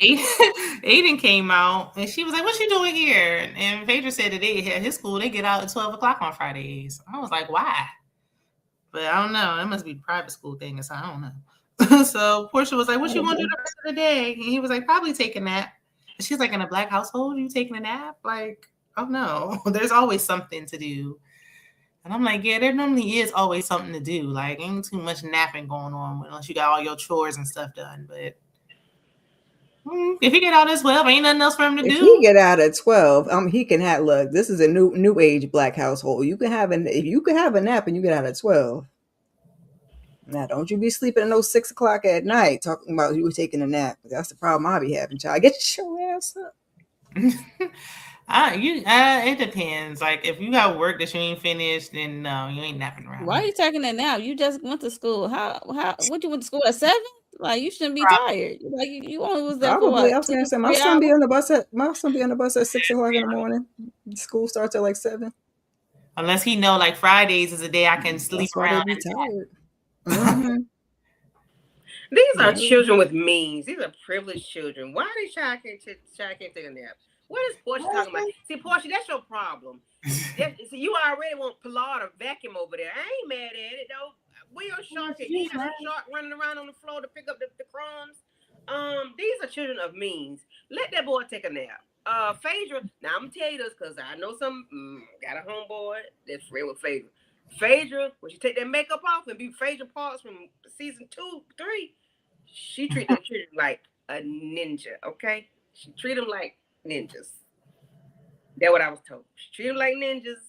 Aiden came out and she was like, "What you doing here?" And Phaedra said that they at his school they get out at 12 o'clock on Fridays. I was like, "Why?" But I don't know. It must be a private school thing, so I don't know. So Portia was like, "What you want to do the rest of the day?" And he was like, "Probably take a nap." And she's like, "In a black household, you taking a nap?" Like, oh no, there's always something to do. And I'm like, yeah, there normally is always something to do. Like, ain't too much napping going on unless you got all your chores and stuff done. But if he get out at 12, ain't nothing else for him to If do. he get out at 12, he can have look. This is a new age black household. You can have if you can have a nap and you get out at 12. Now, don't you be sleeping at no 6 o'clock at night talking about you were taking a nap. That's the problem I be having, child. Get your ass up. It depends. Like if you got work that you ain't finished, then no, you ain't napping around. Why are you taking it now? You just went to school. What you went to school at 7? Like you shouldn't be tired. Like you only was there for Probably. what? I was gonna say my 3 son be hours? on the bus at 6 o'clock in the morning. School starts at like 7. Unless he know like Fridays is a day I can sleep That's why around. they be tired. Mm-hmm. These are children with means. These are privileged children. Why are they shy can't take a nap? What is Portia talking about? See, Portia, that's your problem. See, you already want Pilar to vacuum over there. I ain't mad at it though. We are shark. You got a shark running around on the floor to pick up the crumbs. These are children of means. Let that boy take a nap. Phaedra. Now I'm gonna tell you this because I know some got a homeboy that's friend with Phaedra. Phaedra, when she take that makeup off and be Phaedra Parks from season 2, 3, she treat them children like a ninja. Okay, she treat them like ninjas. That's what I was told. She treat them like ninjas,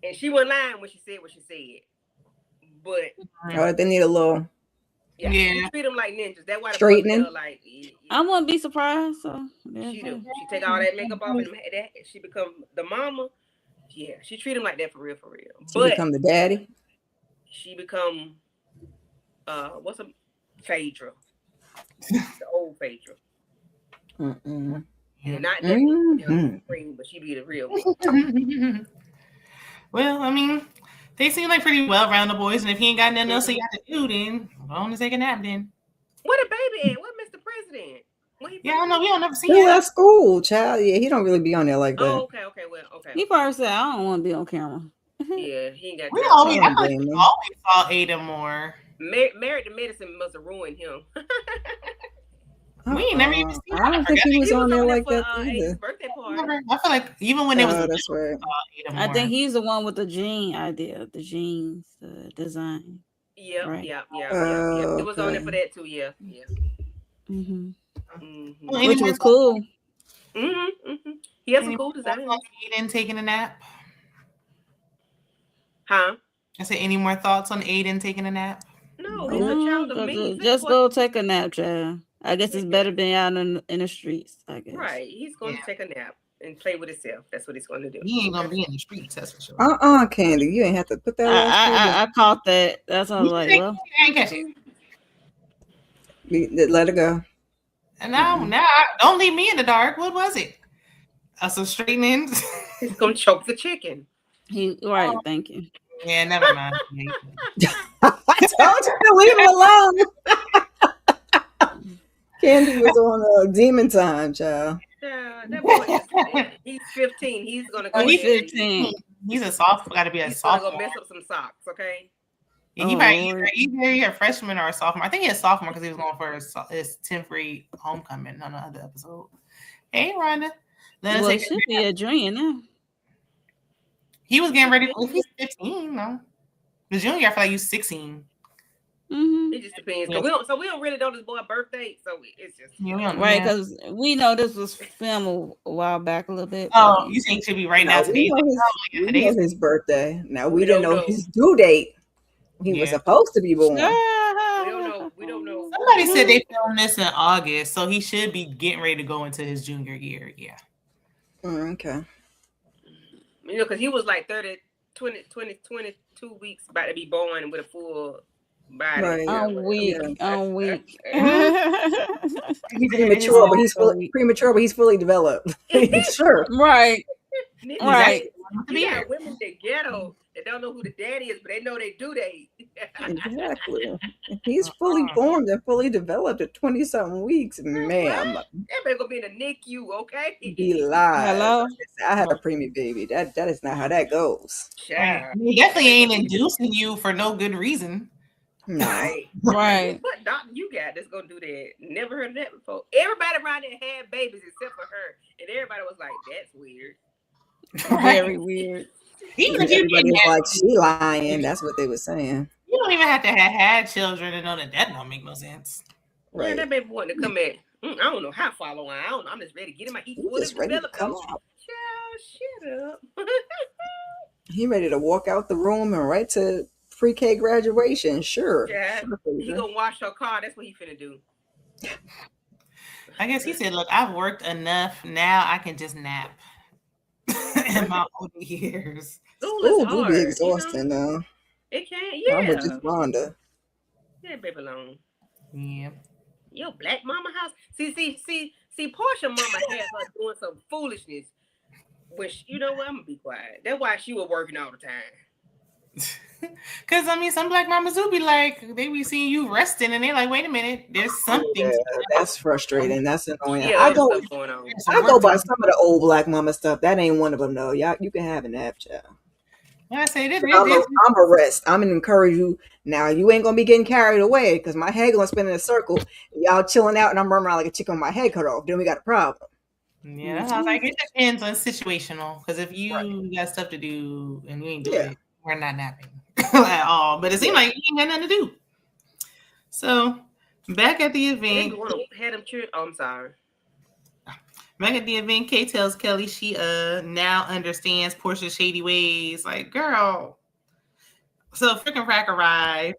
and she wasn't lying when she said what she said. But they need a little she treat them like ninjas. That's why the straightening. boys like. I wouldn't be surprised. So She do. She take all that makeup off and that she become the mama. Yeah, she treat him like that for real, for real. She become the daddy. She become what's a Phaedra? The old Phaedra. Mm-mm. Yeah, not that cream, but she be the real one. Well, I mean, they seem like pretty well-rounded boys, and if he ain't got nothing else he got to do, then go on and take a nap then. What a baby at? What Mr. President? Yeah, I don't know. We don't never see He him. left school, child. Yeah, he don't really be on there like that. Oh, okay. Well, okay. He probably said, "I don't want to be on camera." Yeah, he ain't got. We always saw Aiden more. Married to Medicine must have ruined him. We ain't never even seen him. I don't think he was on there like for, that either. Aiden's birthday party. I feel like even when it was, that's right. I think he's the one with the jean idea, the jeans, the design. Yeah. Oh, It was on there for that too. Yeah. Mm-hmm. Well, Which was cool. He has some cool design. Aiden taking a nap. Huh? I said, any more thoughts on Aiden taking a nap? No, he's a child of me. Just go take a nap, child. I guess it's better being out in the streets, I guess. Right. He's going to take a nap and play with himself. That's what he's going to do. He ain't going to be in the streets, that's for sure. Candy. You ain't have to put that I caught that. That's what I was like, well. I ain't catch it. Let it go. And now, don't leave me in the dark. What was it? Some straightening. He's going to choke the chicken. Right, thank you. Yeah, never mind. I told you to leave him alone. Candy was on demon time, child. That boy he's 15. He's gonna go. He's 15. He's a sophomore. Got to be a He's gonna sophomore. go mess up some socks, okay? Yeah, he probably either a freshman or a sophomore. I think he's a sophomore because he was going for his 10th grade homecoming on the other episode. Hey, Rhonda. Well, it should be a junior now. He was getting ready. If he's 15, no. The junior, I feel like he's 16. It just depends. We don't really know this boy's birthday, so it's just right, because we know this was filmed a while back a little bit. Oh, you think it should be right now today? We know his birthday. Now we didn't know his due date. He was supposed to be born. We don't know. Somebody said they filmed this in August, so he should be getting ready to go into his junior year. Yeah. Okay. You know, because he was like 22 weeks about to be born with a full body. Right. On week. He's premature, but he's fully developed. Sure. Right. Right. Yeah, women in the ghetto, they don't know who the daddy is, but they know they do date. Exactly. He's fully formed and fully developed at 20-something weeks, ma'am. That better go be in the NICU, okay? Be live. Hello? I had a preemie baby. That is not how that goes. He definitely ain't inducing you for no good reason. No. Right. What doctor you got that's gonna do that? Never heard of that before. Everybody around there had babies except for her, and everybody was like, "That's weird." Very weird. Even if everybody was like, "She lying." That's what they were saying. You don't even have to have had children to know that don't make no sense. Right. Yeah, that baby wanting to come at. I don't know how far along. I don't know. I'm just ready to get him. He's just ready to come out. Child, shut up. He ready to walk out the room and right to pre-K graduation. Sure. Yeah, he gonna wash her car. That's what he finna do. I guess he said, "Look, I've worked enough. Now I can just nap." In my older years. School do be exhausting though. It can, yeah. I'm with just Rhonda. Yeah, baby alone. Yeah. Yo, black mama house. See, Portia mama had her doing some foolishness. Which, you know what? I'm gonna be quiet. That's why she was working all the time. Because I mean, some black mamas do be like, they be seeing you resting, and they're like, "Wait a minute, there's something." Yeah, that's frustrating. That's annoying. Yeah, I go by some of the old black mama stuff. That ain't one of them though. Y'all, you can have a nap, child. I say this. I'm a rest. I'm gonna encourage you. Now you ain't gonna be getting carried away because my head gonna spin in a circle. Y'all chilling out, and I'm running around like a chicken with my head cut off. Then we got a problem. Yeah, I was like, it depends on situational. Because if you got stuff to do and you ain't doing it, we're not napping at all. But it seemed like you ain't got nothing to do. So back at the event, I'm sorry. Back at the event, Kay tells Kelly she now understands Portia's shady ways. Like, girl. So freaking Rack arrived,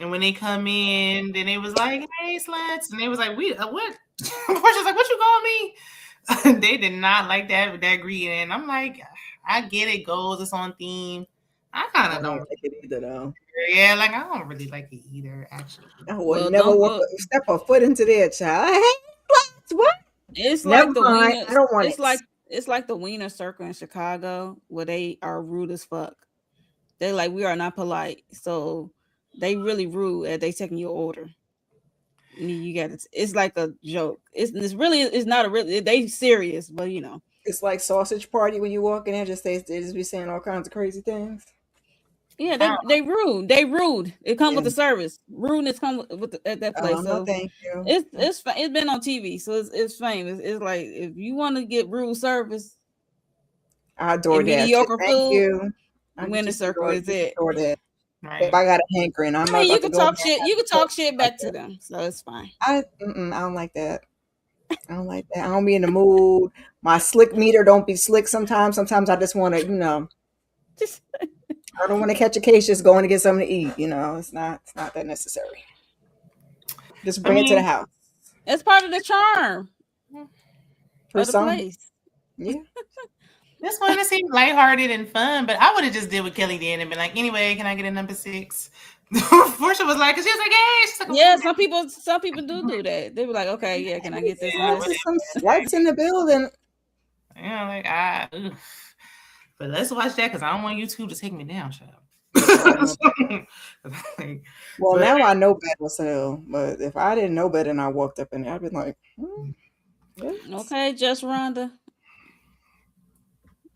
and when they come in, then they was like, "Hey, sluts," and they was like, "We what?" Portia's like, "What you call me?" They did not like that greeting. And I'm like, I get it, goes, it's on theme. I kind of don't like it either, though. Yeah, like I don't really like it either, actually. I would never step a foot into their child. Hey, what? It's never like the mind. wiener, I don't want it's like the Wiener Circle in Chicago where they are rude as fuck. They like, we are not polite, so they really rude at they taking your order. You got it. It's like a joke. It's not a really. They serious, but you know. It's like Sausage Party when you walk in there. They just be saying all kinds of crazy things. Yeah, they rude. They rude. It comes with the service. Rudeness comes with at that place. So no, thank you. It's been on TV, so it's famous. It's like if you want to get rude service, I adore that. Mediocre Thank food. You. Wiener Circle is it. Right. If I got a hankering, I'm not. You can talk shit. You can talk shit back to them, so it's fine. I don't like that. I don't like that. I don't be in the mood. My slick meter don't be slick sometimes. Sometimes I just want to, just. I don't want to catch a case just going to get something to eat. It's not that necessary. Just bring it to the house. It's part of the charm. For some place. Yeah. This one it seemed lighthearted and fun, but I would have just did what Kelly did and been like, "Anyway, can I get a number 6?" Portia was like, "Cause she was like, hey," she's like, yeah, some people do that. They were like, "Okay, yeah, can I get this?" Some sluts in the building. Yeah, like but let's watch that because I don't want YouTube to take me down, child. Now I know better, so but if I didn't know better and I walked up in there, I'd be like, okay, just Rhonda.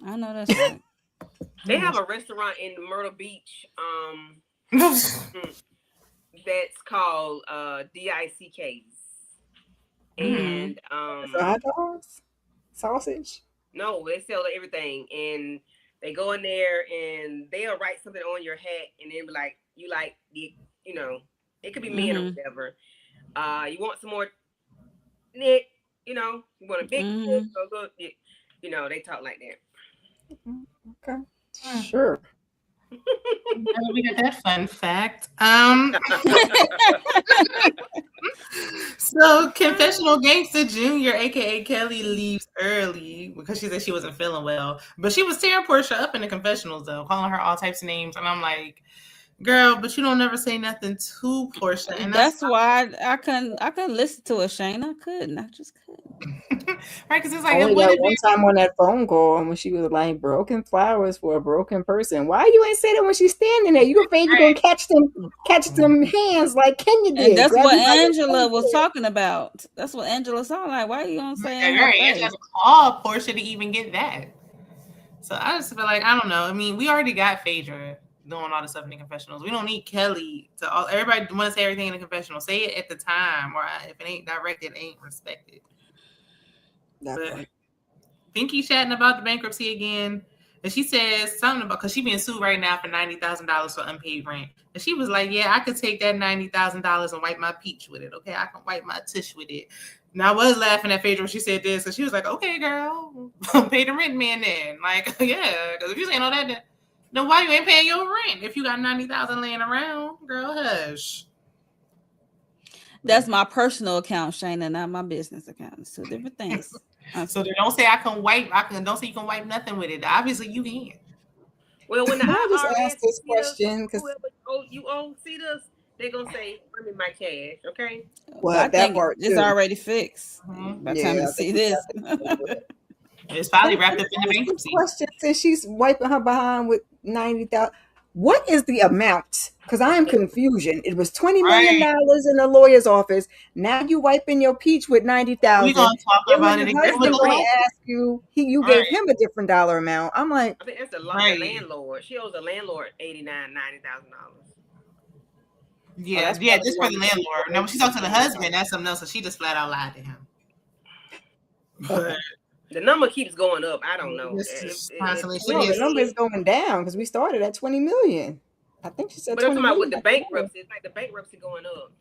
I know that's right. They have a restaurant in Myrtle Beach. That's called DICK's. And hot dogs, sausage. No, they sell everything, and they go in there and they'll write something on your hat, and then be like, you like the, you know, it could be men or whatever. You want some more Nick, you know, you want a big Nick, go, you know, they talk like that. Okay, sure. We got that fun fact. So Confessional Gangster Jr., aka Kelly, leaves early because she said she wasn't feeling well. But she was tearing Portia up in the confessionals though, calling her all types of names. And I'm like, girl, but you don't never say nothing to Portia. And that's why I couldn't listen to it, Shane. I just couldn't. Right, because it's like only that one time on that phone call when she was like, broken flowers for a broken person. Why you ain't say that when she's standing there? You afraid you're gonna catch them hands like Kenya did. And that's what Angela was talking about. That's what Angela saw. Like, why are you gonna say right? It just called Portia to even get that. So I just feel like, I don't know. I mean, we already got Phaedra doing all the stuff in the confessionals. We don't need Kelly to all. Everybody want to say everything in the confessional. Say it at the time, or if it ain't directed, it ain't respected. But Pinky chatting about the bankruptcy again, and she says something about, because she being sued right now for $90,000 for unpaid rent, and she was like, "Yeah, I could take that $90,000 and wipe my peach with it. Okay, I can wipe my tush with it." And I was laughing at Phaedra when she said this, so she was like, "Okay, girl, pay the rent man then." Like, yeah, because if you saying all that, then why you ain't paying your rent if you got $90,000 laying around, girl? Hush. That's my personal account, Shayna, not my business account. It's two different things. So they don't say don't say you can wipe nothing with it. Obviously you can. Well, when the I just asked this question because you owe CEDAs, they're gonna say, "Bring me my cash," okay? Well, I think it's already fixed. By the time you see this, it's probably wrapped up in the bankruptcy. Question says she's wiping her behind with $90,000. What is the amount? Because I am confusion. It was $20 million in the lawyer's office. Now you wiping your peach with $90,000. We're gonna talk about it again. Husband gonna ask you. You gave him a different dollar amount. I'm like, I think that's the landlord. She owes the landlord $89,000-$90,000. Yeah, just for the landlord. Now when she talks to the husband, that's something else. So she just flat out lied to him. But the number keeps going up. I don't know. The number is going down because we started at $20 million. I think she said. But I'm talking about with the bankruptcy. It's like the bankruptcy going up.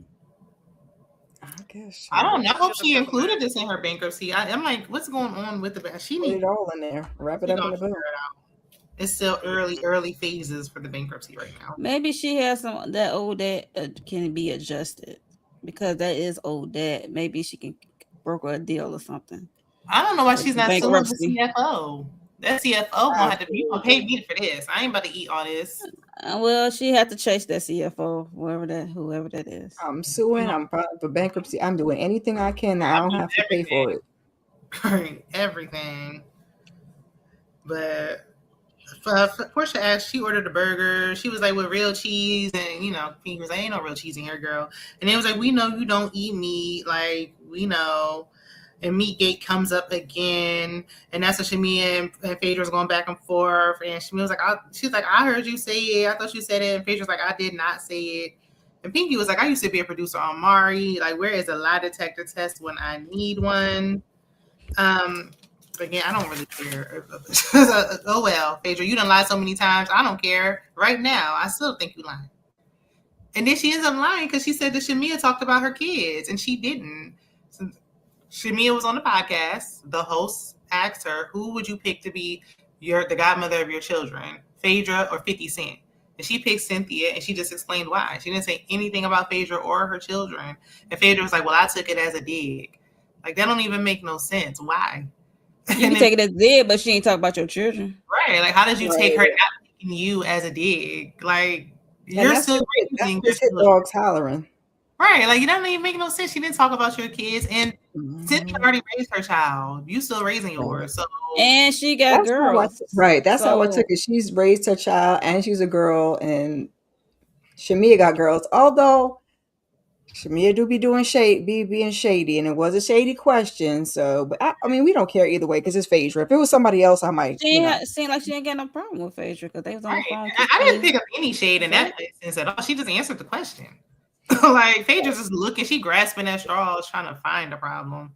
I guess. I don't know. I hope she included this in her bankruptcy. I'm like, what's going on with the? She needs it all in there. Wrap it up in the book. It's still early phases for the bankruptcy right now. Maybe she has some that old debt can be adjusted because that is old debt. Maybe she can broker a deal or something. I don't know why she's not suing the CFO. That CFO gonna have to pay me for this. I ain't about to eat all this. Well, she had to chase that CFO, whoever that is. I'm suing. I'm filing for bankruptcy. I'm doing anything I can. I don't have to pay for it. Everything. But Portia asked, she ordered a burger. She was like, with real cheese, and he was like, ain't no real cheese in here, girl. And it was like, we know you don't eat meat, like we know. And Meatgate comes up again, and that's what Shamia and Phaedra's going back and forth. And Shamia was like, she's like, I heard you say it. I thought you said it. And Phaedra's like, I did not say it. And Pinky was like, I used to be a producer on Mari. Like, where is a lie detector test when I need one? Again, I don't really care. Oh well, Phaedra, you done lied so many times. I don't care. Right now, I still think you lying. And then she ends up lying because she said that Shamia talked about her kids, and she didn't. So Shamia was on the podcast. The host asked her, who would you pick to be the godmother of your children, Phaedra or 50 Cent? And she picked Cynthia, and she just explained why. She didn't say anything about Phaedra or her children. And Phaedra was like, well, I took it as a dig. Like, that don't even make no sense. Why? You can take it as a dig, but she ain't talk about your children. Right. Like, how did you take her not picking you as a dig? Like, you're still raising your dogs hollering. Right, like, it doesn't even make no sense. She didn't talk about your kids, and Cynthia already raised her child. You still raising yours, so and she got girls. Right, that's how I took it. She's raised her child, and she's a girl, and Shamia got girls. Although Shamia do be doing being shady, and it was a shady question. So, but I mean, we don't care either way because it's Phaedra. If it was somebody else, I might. Seemed like she didn't get no problem with Phaedra because they was on the phone. I didn't pick up any shade in that instance at all. She just answered the question. Like Phaedra's just looking, she grasping at straws, trying to find a problem.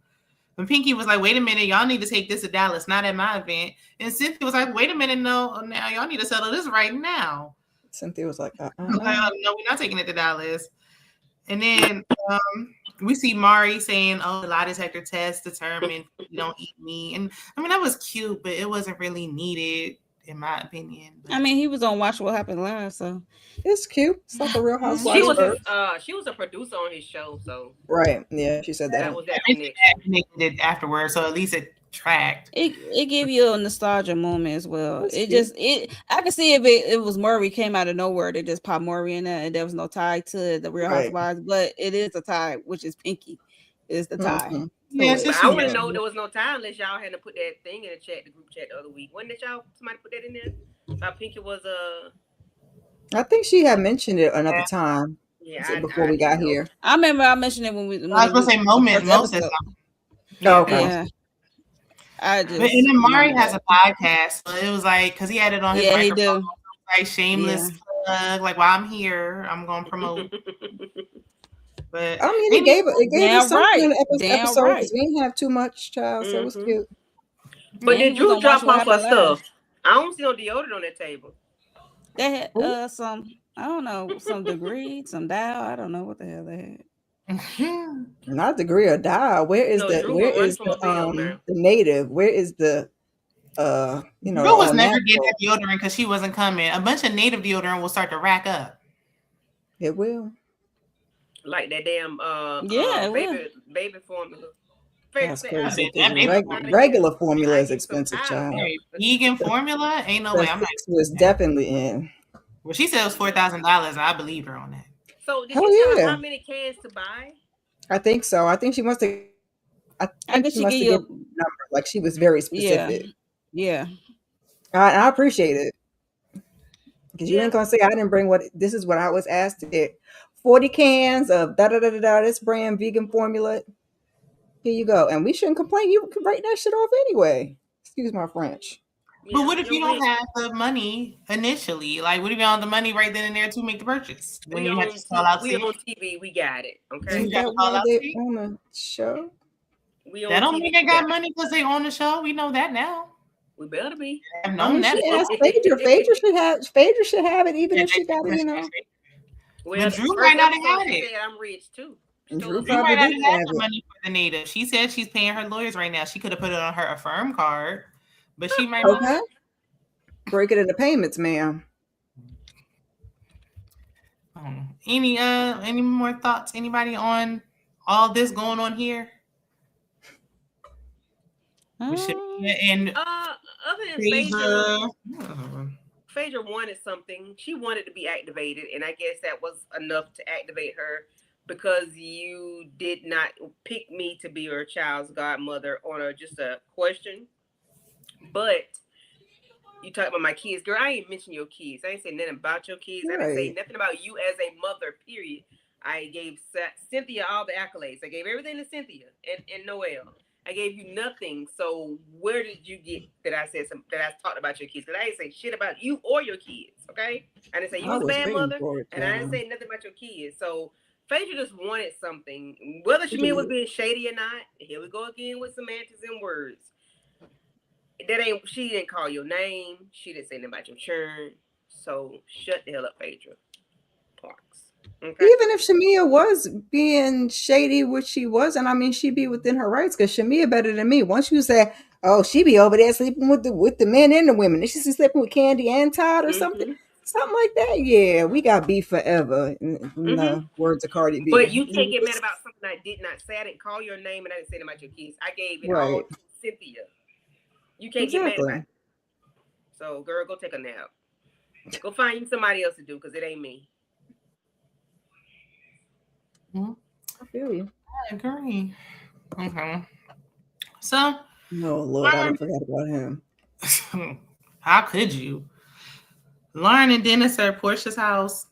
When Pinky was like, "Wait a minute, y'all need to take this to Dallas, not at my event," and Cynthia was like, "Wait a minute, no, now y'all need to settle this right now." Cynthia was like, "No, we're not taking it to Dallas." And then we see Mari saying, "Oh, the lie detector test determined you don't eat meat," and I mean that was cute, but it wasn't really needed in my opinion. But... I mean, he was on Watch What Happened Live, so it's cute. It's like a Real Housewives. She was a producer on his show, so right. Yeah, she said that. That was that connection afterwards, so at least it tracked. It gave you a nostalgia moment as well. That's I can see if it was Murray came out of nowhere, they just popped Murray in there and there was no tie to the Real Housewives, but it is a tie, which is Pinky is the tie. Mm-hmm. Yes, I wouldn't know there was no tie unless y'all had to put that thing in the group chat the other week. Wasn't it y'all somebody put that in there? Pinky was I think she had mentioned it another time. Yeah, before we got here. I remember I mentioned it when I was gonna say Moses. Okay. And then Mari has a podcast, so it was like because he had it on his microphone, like shameless plug. Like while I'm here, I'm gonna promote. But I mean, it gave us something in the episode because we didn't have too much, child, so it was cute. But did Drew drop off her stuff? I don't see no deodorant on that table. They had some, I don't know, some Degree, some Dow. I don't know what the hell they had. Not Degree or Dow. Where is the native? Where is the Drew was never getting that deodorant because she wasn't coming. A bunch of native deodorant will start to rack up. It will. Like that damn baby formula. That's crazy. Regular formula is expensive, child. Vegan formula? Ain't no way. I'm not. Was definitely in. Well, she said it was $4,000. I believe her on that. So did you tell her how many cans to buy? I think so. I think she must have. I think she must have given a number. Like she was very specific. Yeah. I appreciate it. Because you ain't gonna say I didn't bring this is what I was asked to get. 40 cans of this brand vegan formula. Here you go. And we shouldn't complain. You can write that shit off anyway. Excuse my French. But what if you don't have the money initially? Like, what if you don't have the money right then and there to make the purchase? When you have to call out we on TV, we got it. Okay. You got to call out on the show. That don't mean they got money because they on the show. We know that now. We better be. I've known that. Phaedra should have it, even if she got it, you know. Well, Drew might not have had it. I'm rich too. Drew might not have had the money for the native. She said she's paying her lawyers right now. She could have put it on her Affirm card, but she might not. Break it into payments, ma'am. Any more thoughts? Anybody on all this going on here? And other than Phaedra wanted something. She wanted to be activated, and I guess that was enough to activate her because you did not pick me to be your child's godmother on just a question. But you talk about my kids, girl. I ain't mention your kids. I ain't say nothing about your kids. Right. I didn't say nothing about you as a mother. Period. I gave Cynthia all the accolades. I gave everything to Cynthia and Noelle. I gave you nothing. So where did you get that I said that I talked about your kids? Because I didn't say shit about you or your kids. Okay, I didn't say you was a bad mother, and I didn't say nothing about your kids. So Phaedra just wanted something. Whether Shamia was being shady or not, here we go again with semantics and words. She didn't call your name. She didn't say nothing about your churn. So shut the hell up, Phaedra. Parks. Okay. Even if Shamia was being shady, which she wasn't, I mean, she'd be within her rights because Shamia better than me. Once you say, oh, she be over there sleeping with the men and the women, and she's sleeping with Candy and Todd or something like that. Yeah, we got beef forever. In the words of Cardi B. But you can't get mad about something I did not say. I didn't call your name and I didn't say about your kids. I gave it all to Cynthia. You can't get mad about it. So, girl, go take a nap. Go find you somebody else to do because it ain't me. I feel you. I agree. Okay. So, no, Lord, I forgot about him. How could you? Lauren and Dennis are at Portia's house.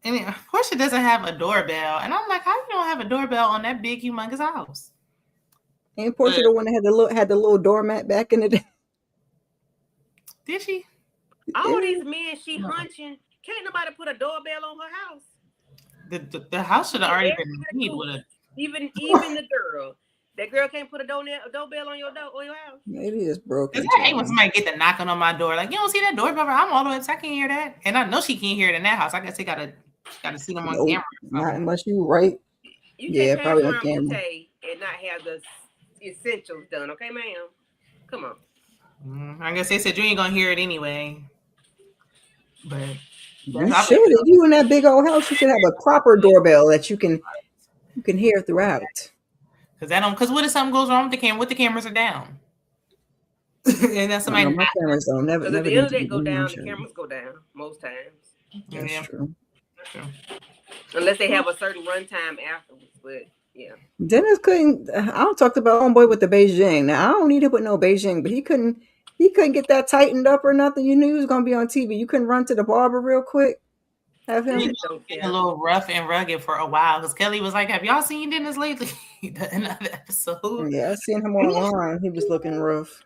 And Portia doesn't have a doorbell, and I'm like, how you don't have a doorbell on that big, humongous house? Ain't Portia the one that had the little doormat back in the day? Did she? All these men she hunching, can't nobody put a doorbell on her house. The house should have already been made with a. Even the girl. That girl can't put a doorbell on your house. Maybe it's broken. I hate when somebody get the knocking on my door. Like, you don't see that doorbell? I'm all the way up, so I can't hear that. And I know she can't hear it in that house. I guess they gotta see them on camera. Not unless you right. You can't pass around Boutte and not have the essentials done, okay, ma'am? Come on. I guess they said you ain't gonna hear it anyway. But you should. If you in that big old house, you should have a proper doorbell that you can hear throughout. Because what if something goes wrong with the camera? What the cameras are down? And that's somebody. My cameras don't never. Because if the internet go down, the cameras go down most times. That's true. Unless they have a certain runtime afterwards, but yeah. Dennis couldn't. I talked about homeboy with the Beijing. Now I don't need it with no Beijing, but he couldn't get that tightened up or nothing. You knew he was gonna be on TV. You couldn't run to the barber real quick. Have him getting a little rough and rugged for a while because Kelly was like, "Have y'all seen Dennis lately?" Another episode. Yeah, I seen him online. He was looking rough.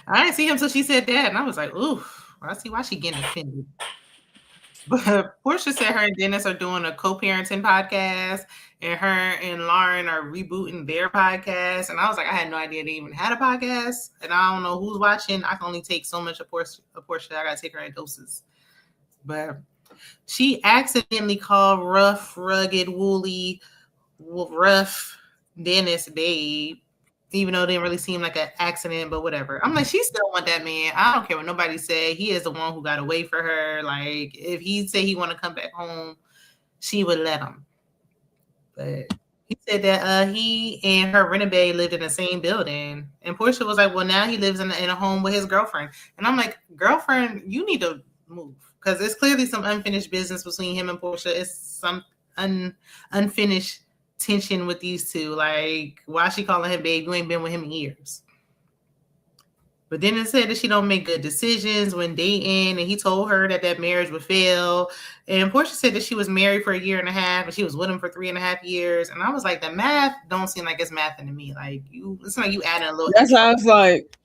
I didn't see him until she said that, and I was like, "Ooh, I see why she getting offended." But Portia said her and Dennis are doing a co-parenting podcast, and her and Lauren are rebooting their podcast. And I was like, I had no idea they even had a podcast, and I don't know who's watching. I can only take so much of Portia. I gotta take her in doses. But she accidentally called rough, rugged, woolly, rough Dennis babe, even though it didn't really seem like an accident, but whatever. I'm like, she still want that man. I don't care what nobody say. He is the one who got away for her. Like, if he say he want to come back home, she would let him. But he said that he and her renegade lived in the same building. And Portia was like, well, now he lives in a home with his girlfriend. And I'm like, girlfriend, you need to move. Because there's clearly some unfinished business between him and Portia. It's some unfinished tension with these two. Like, why is she calling him babe? You ain't been with him in years. But then it said that she don't make good decisions when dating, and he told her that marriage would fail. And Portia said that she was married for 1.5 years and she was with him for 3.5 years. And I was like, the math don't seem like it's mathing to me. Like, it's like you adding a little. That's how it's like.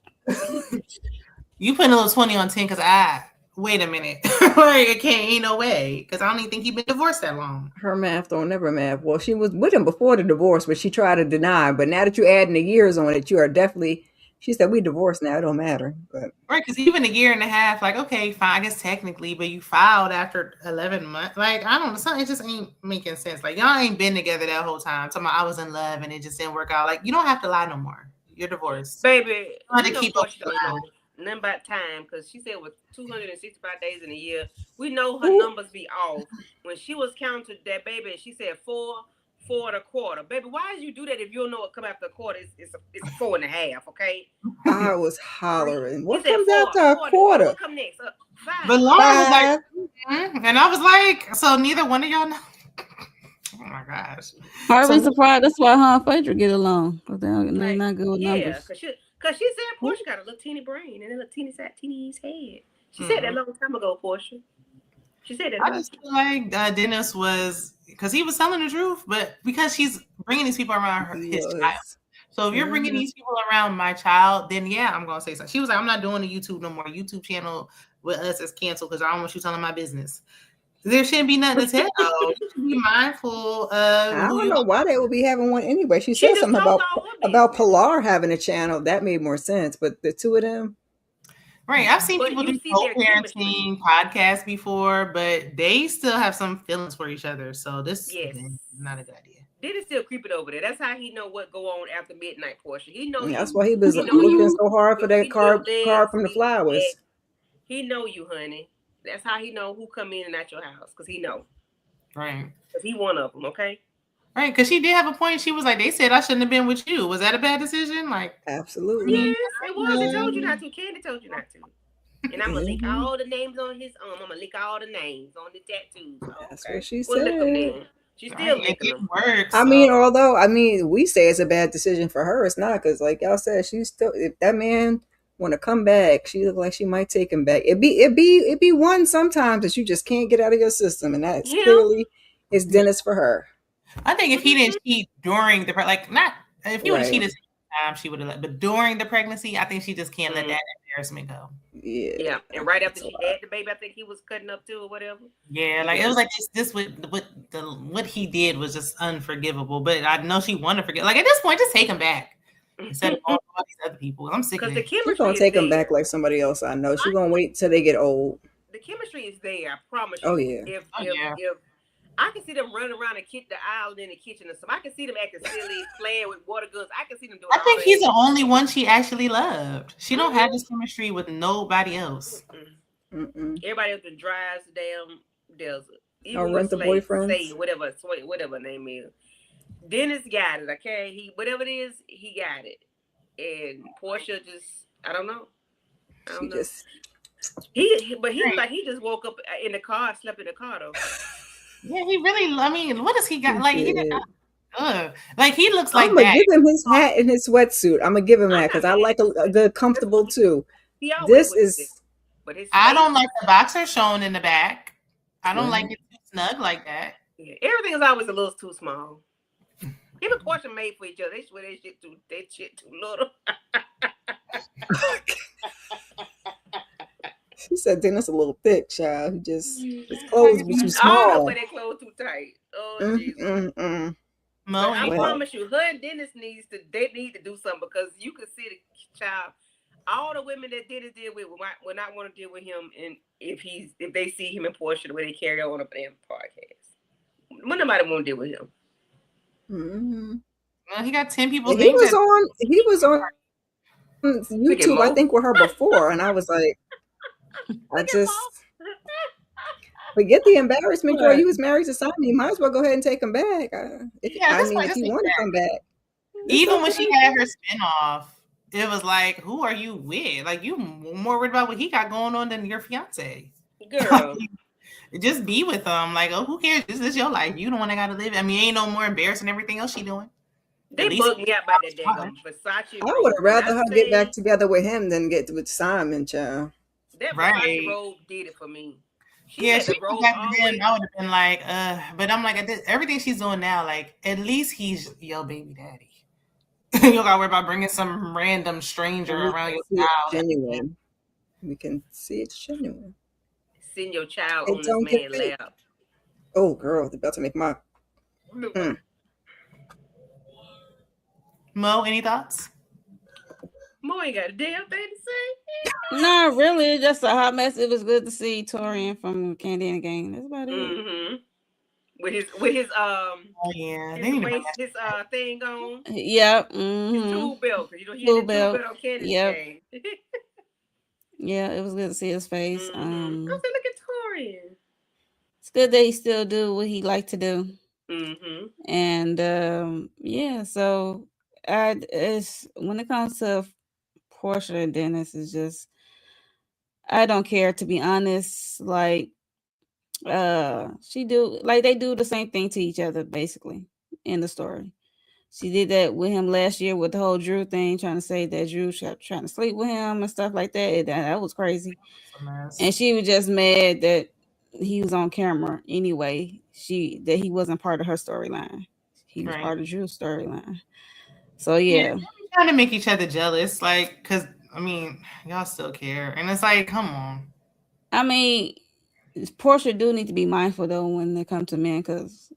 You putting a little 20 on 10 because wait a minute. Like, it ain't no way. Because I don't even think he's been divorced that long. Her math don't never math. Well, she was with him before the divorce, but she tried to deny. But now that you're adding the years on it, you are definitely. She said, we divorced now. It don't matter. But. Right, because even 1.5 years, like, okay, fine, I guess technically, but you filed after 11 months. Like, I don't know. Something just ain't making sense. Like, y'all ain't been together that whole time. Talking about I was in love and it just didn't work out. Like, you don't have to lie no more. You're divorced. Baby, you have to keep up nothing about time, because she said with 265 days in a year, we know her numbers be off. When she was counting that baby, she said 4 and a quarter. Baby, why did you do that if you don't know what come after a quarter? It's 4.5, okay? I was hollering. What comes after a quarter? What come next? 5. But Lauren was like, and I was like, so neither one of y'all know. Oh my gosh. Harvey surprised. That's why her and Phaedra get along. Because they're not good with numbers. Yeah, because she said Portia got a little teeny brain and a little teeny head. She said that a long time ago, Portia. She said that. I just feel like Dennis was, because he was telling the truth, but because she's bringing these people around his child. So if you're bringing these people around my child, then yeah, I'm going to say something. She was like, I'm not doing the YouTube no more. YouTube channel with us is canceled because I don't want you telling my business. There shouldn't be nothing to tell. You should be mindful of. I don't know why they would be having one anyway. She said something about Pilar having a channel. That made more sense. But the two of them. Right. I've seen people do co-parenting podcasts before, but they still have some feelings for each other. So this is not a good idea. Dennis still creeping over there. That's how he know what go on after midnight, Portia. He knows. That's why he was looking so hard for that card from the flowers. He know you, honey. That's how he know who come in and out your house, because he know. Right. Because he one of them, okay? Right, because she did have a point. She was like, they said I shouldn't have been with you. Was that a bad decision? Like, absolutely. Yes, it was. He told you not to. Candy told you not to. And I'm going to link all the names on his arm. I'm going to link all the names on the tattoos. That's what she said. She still linking them. Works, I mean, we say it's a bad decision for her. It's not, because like y'all said, she's still, if that man want to come back. She look like she might take him back. It be one sometimes that you just can't get out of your system, and that's clearly it's Dennis for her. I think if he didn't cheat during the not if he would have cheated time, she would have. But during the pregnancy, I think she just can't let that embarrassment go. Yeah. And right after she had the baby, I think he was cutting up too or whatever. Yeah, like it was like this what he did was just unforgivable. But I know she wanted to forget. Like at this point, just take him back instead of all these other people. I'm sick of it. She's gonna take him back like somebody else I know. She's gonna wait till they get old. The chemistry is there, I promise you. Oh yeah. If I can see them running around and kick the aisle in the kitchen or something. I can see them acting silly, playing with water guns. I can see them doing. I think he's the only one she actually loved. She don't have this chemistry with nobody else. Everybody else drives the damn desert. Even rent the boyfriend. Whatever her name is. Dennis got it. Okay, he whatever it is, he got it. And Portia just, I don't know. He just woke up in the car, slept in the car though. Yeah, he really. I mean, what does he got? Like he like he looks like I'm gonna give him his hat and his sweatsuit. I'm gonna give him that because I like a good comfortable too. This is. But I don't like the boxer showing in the back. I don't like it too snug like that. Yeah, everything is always a little too small. Even Portia made for each other. They swear that shit too little. She said Dennis a little thick, child. His clothes be too small. I don't know where their clothes too tight. Oh Jesus. I promise you, her and Dennis they need to do something because you could see the child. All the women that Dennis did with would not want to deal with him, and if they see him and Portia the way they carry on up in the podcast, nobody want to deal with him. Mm-hmm. Well, he got 10 people. He was on YouTube, I think, with her before, and I was like, forget the embarrassment, girl. You was married to Simon. You might as well go ahead and take him back. If you want to come back. Even when she had her spinoff, it was like, who are you with? Like, you more worried about what he got going on than your fiance. Girl. Just be with them. Like, oh, who cares? This is your life. You the one that got to live. I mean, ain't no more embarrassing everything else she doing. They booked me out by that damn Versace. I would have rather her get back together with him than get with Simon, child. That Versace robe did it for me. She got to him. I would have been like, but I'm like, everything she's doing now, like, at least he's your baby daddy. You don't gotta worry about bringing some random stranger around your child. Genuine. We can see it's genuine. Send your child on this man's lap. Oh, girl, they're about to make my. Mo, any thoughts? Mo ain't got a damn thing to say. Not really. Just a hot mess. It was good to see Torian from Candy and the Gang. That's about it. Mm-hmm. With his his thing on. Yep. His tool belt, because he had a tool belt on Candy's Gang. Yeah, it was good to see his face. I said, look at Torian. It's good that he still do what he like to do. Mm-hmm. And so it's when it comes to Portia and Dennis, it's just I don't care, to be honest. Like they do the same thing to each other basically in the story. She did that with him last year with the whole Drew thing, trying to say that Drew kept trying to sleep with him and stuff like that. That was crazy. And she was just mad that he was on camera anyway. That he wasn't part of her storyline. He was part of Drew's storyline. So yeah, trying to make each other jealous, like, because I mean, y'all still care, and it's like, come on. I mean, Portia do need to be mindful though when it comes to men, because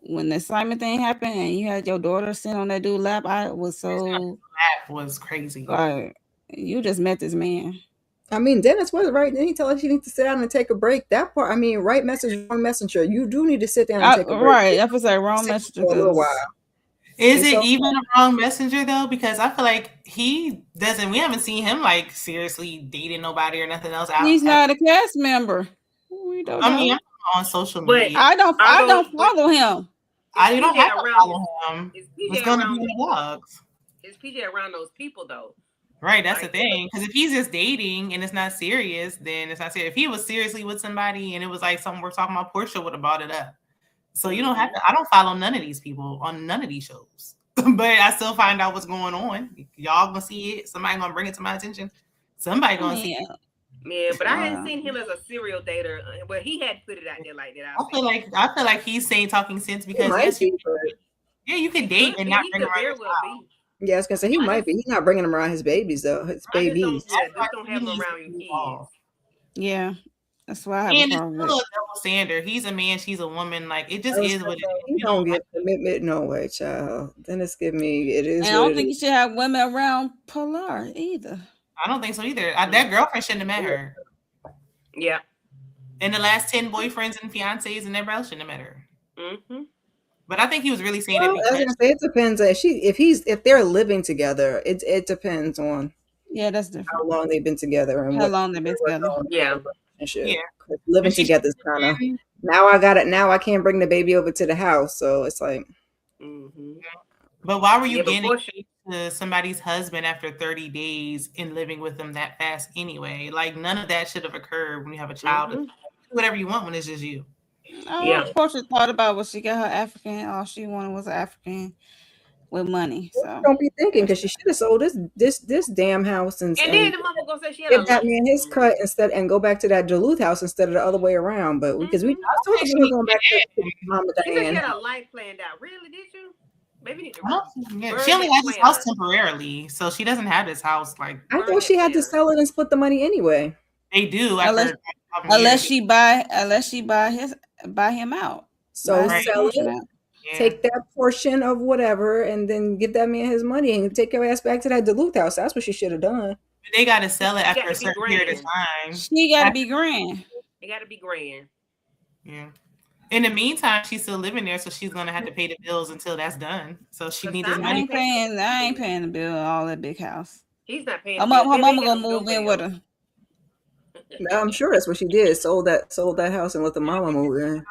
when the Simon thing happened and you had your daughter sitting on that dude's lap, I was so. That was crazy. Like, you just met this man. I mean, Dennis was right. Then he told her she needs to sit down and take a break. That part, I mean, right message, wrong messenger. You do need to sit down and take a break. Right, I was like wrong messenger for a little while. Is it even a wrong messenger though? Because I feel like he doesn't. We haven't seen him like seriously dating nobody or nothing else. He's not a cast member. We don't. I mean, I'm on social media. But I don't follow him. You don't have to follow him. It's going to be in the blogs. Is PJ around those people though? Right, that's the thing. Because if he's just dating and it's not serious, then it's not serious. If he was seriously with somebody and it was like something we're talking about, Portia would have brought it up. So you don't have to. I don't follow none of these people on none of these shows, but I still find out what's going on. Y'all gonna see it. Somebody gonna bring it to my attention. Somebody gonna see it. Yeah, but I hadn't seen him as a serial dater. But he had put it out there like that. I feel like he's saying talking sense because you can date and not bring around your child. Yeah, I was gonna say he might be. He's not bringing them around his babies though. His babies. Just don't have them around your kids. Yeah, that's why I have a problem with. It's still a double standard. He's a man, she's a woman. Like it just is what it is. He don't get commitment, no way, child. Then it's give me it is. And I don't think you should have women around Pilar either. I don't think so either. That girlfriend shouldn't have met her. Yeah. And the last 10 boyfriends and fiancés and everybody else shouldn't have met her. Mm-hmm. But I think he was really saying it because I was gonna say it depends. If they're living together, it depends on that's different. How long they've been together and how long they've been together. Yeah. Living together is kind of now I got it. Now I can't bring the baby over to the house, so it's like. Mm-hmm. But why were you getting to somebody's husband after 30 days and living with them that fast anyway? Like none of that should have occurred when you have a child. Mm-hmm. Do whatever you want when it's just you. Portia thought about what she got her African. All she wanted was an African with money. So don't be thinking because she should have sold this damn house and then the mother gonna say she had give that man his cut instead and go back to that Duluth house instead of the other way around. But because we going back to Mama Diane. She had a life planned out. Really? Did you? Maybe she only has this house temporarily, so she doesn't have this house. Like I thought she had to sell it and split the money anyway. They do, unless she buy him out. So sell it, take that portion of whatever, and then give that man his money and take your ass back to that Duluth house. That's what she should have done. But they got to sell it after a certain period of time. She got to be grand. It got to be grand. Yeah. In the meantime, she's still living there, so she's gonna have to pay the bills until that's done. So she needs his money. I ain't paying the bill all that big house. He's not paying. Her mama gonna move in with her. I'm sure that's what she did. Sold that house and let the mama move in.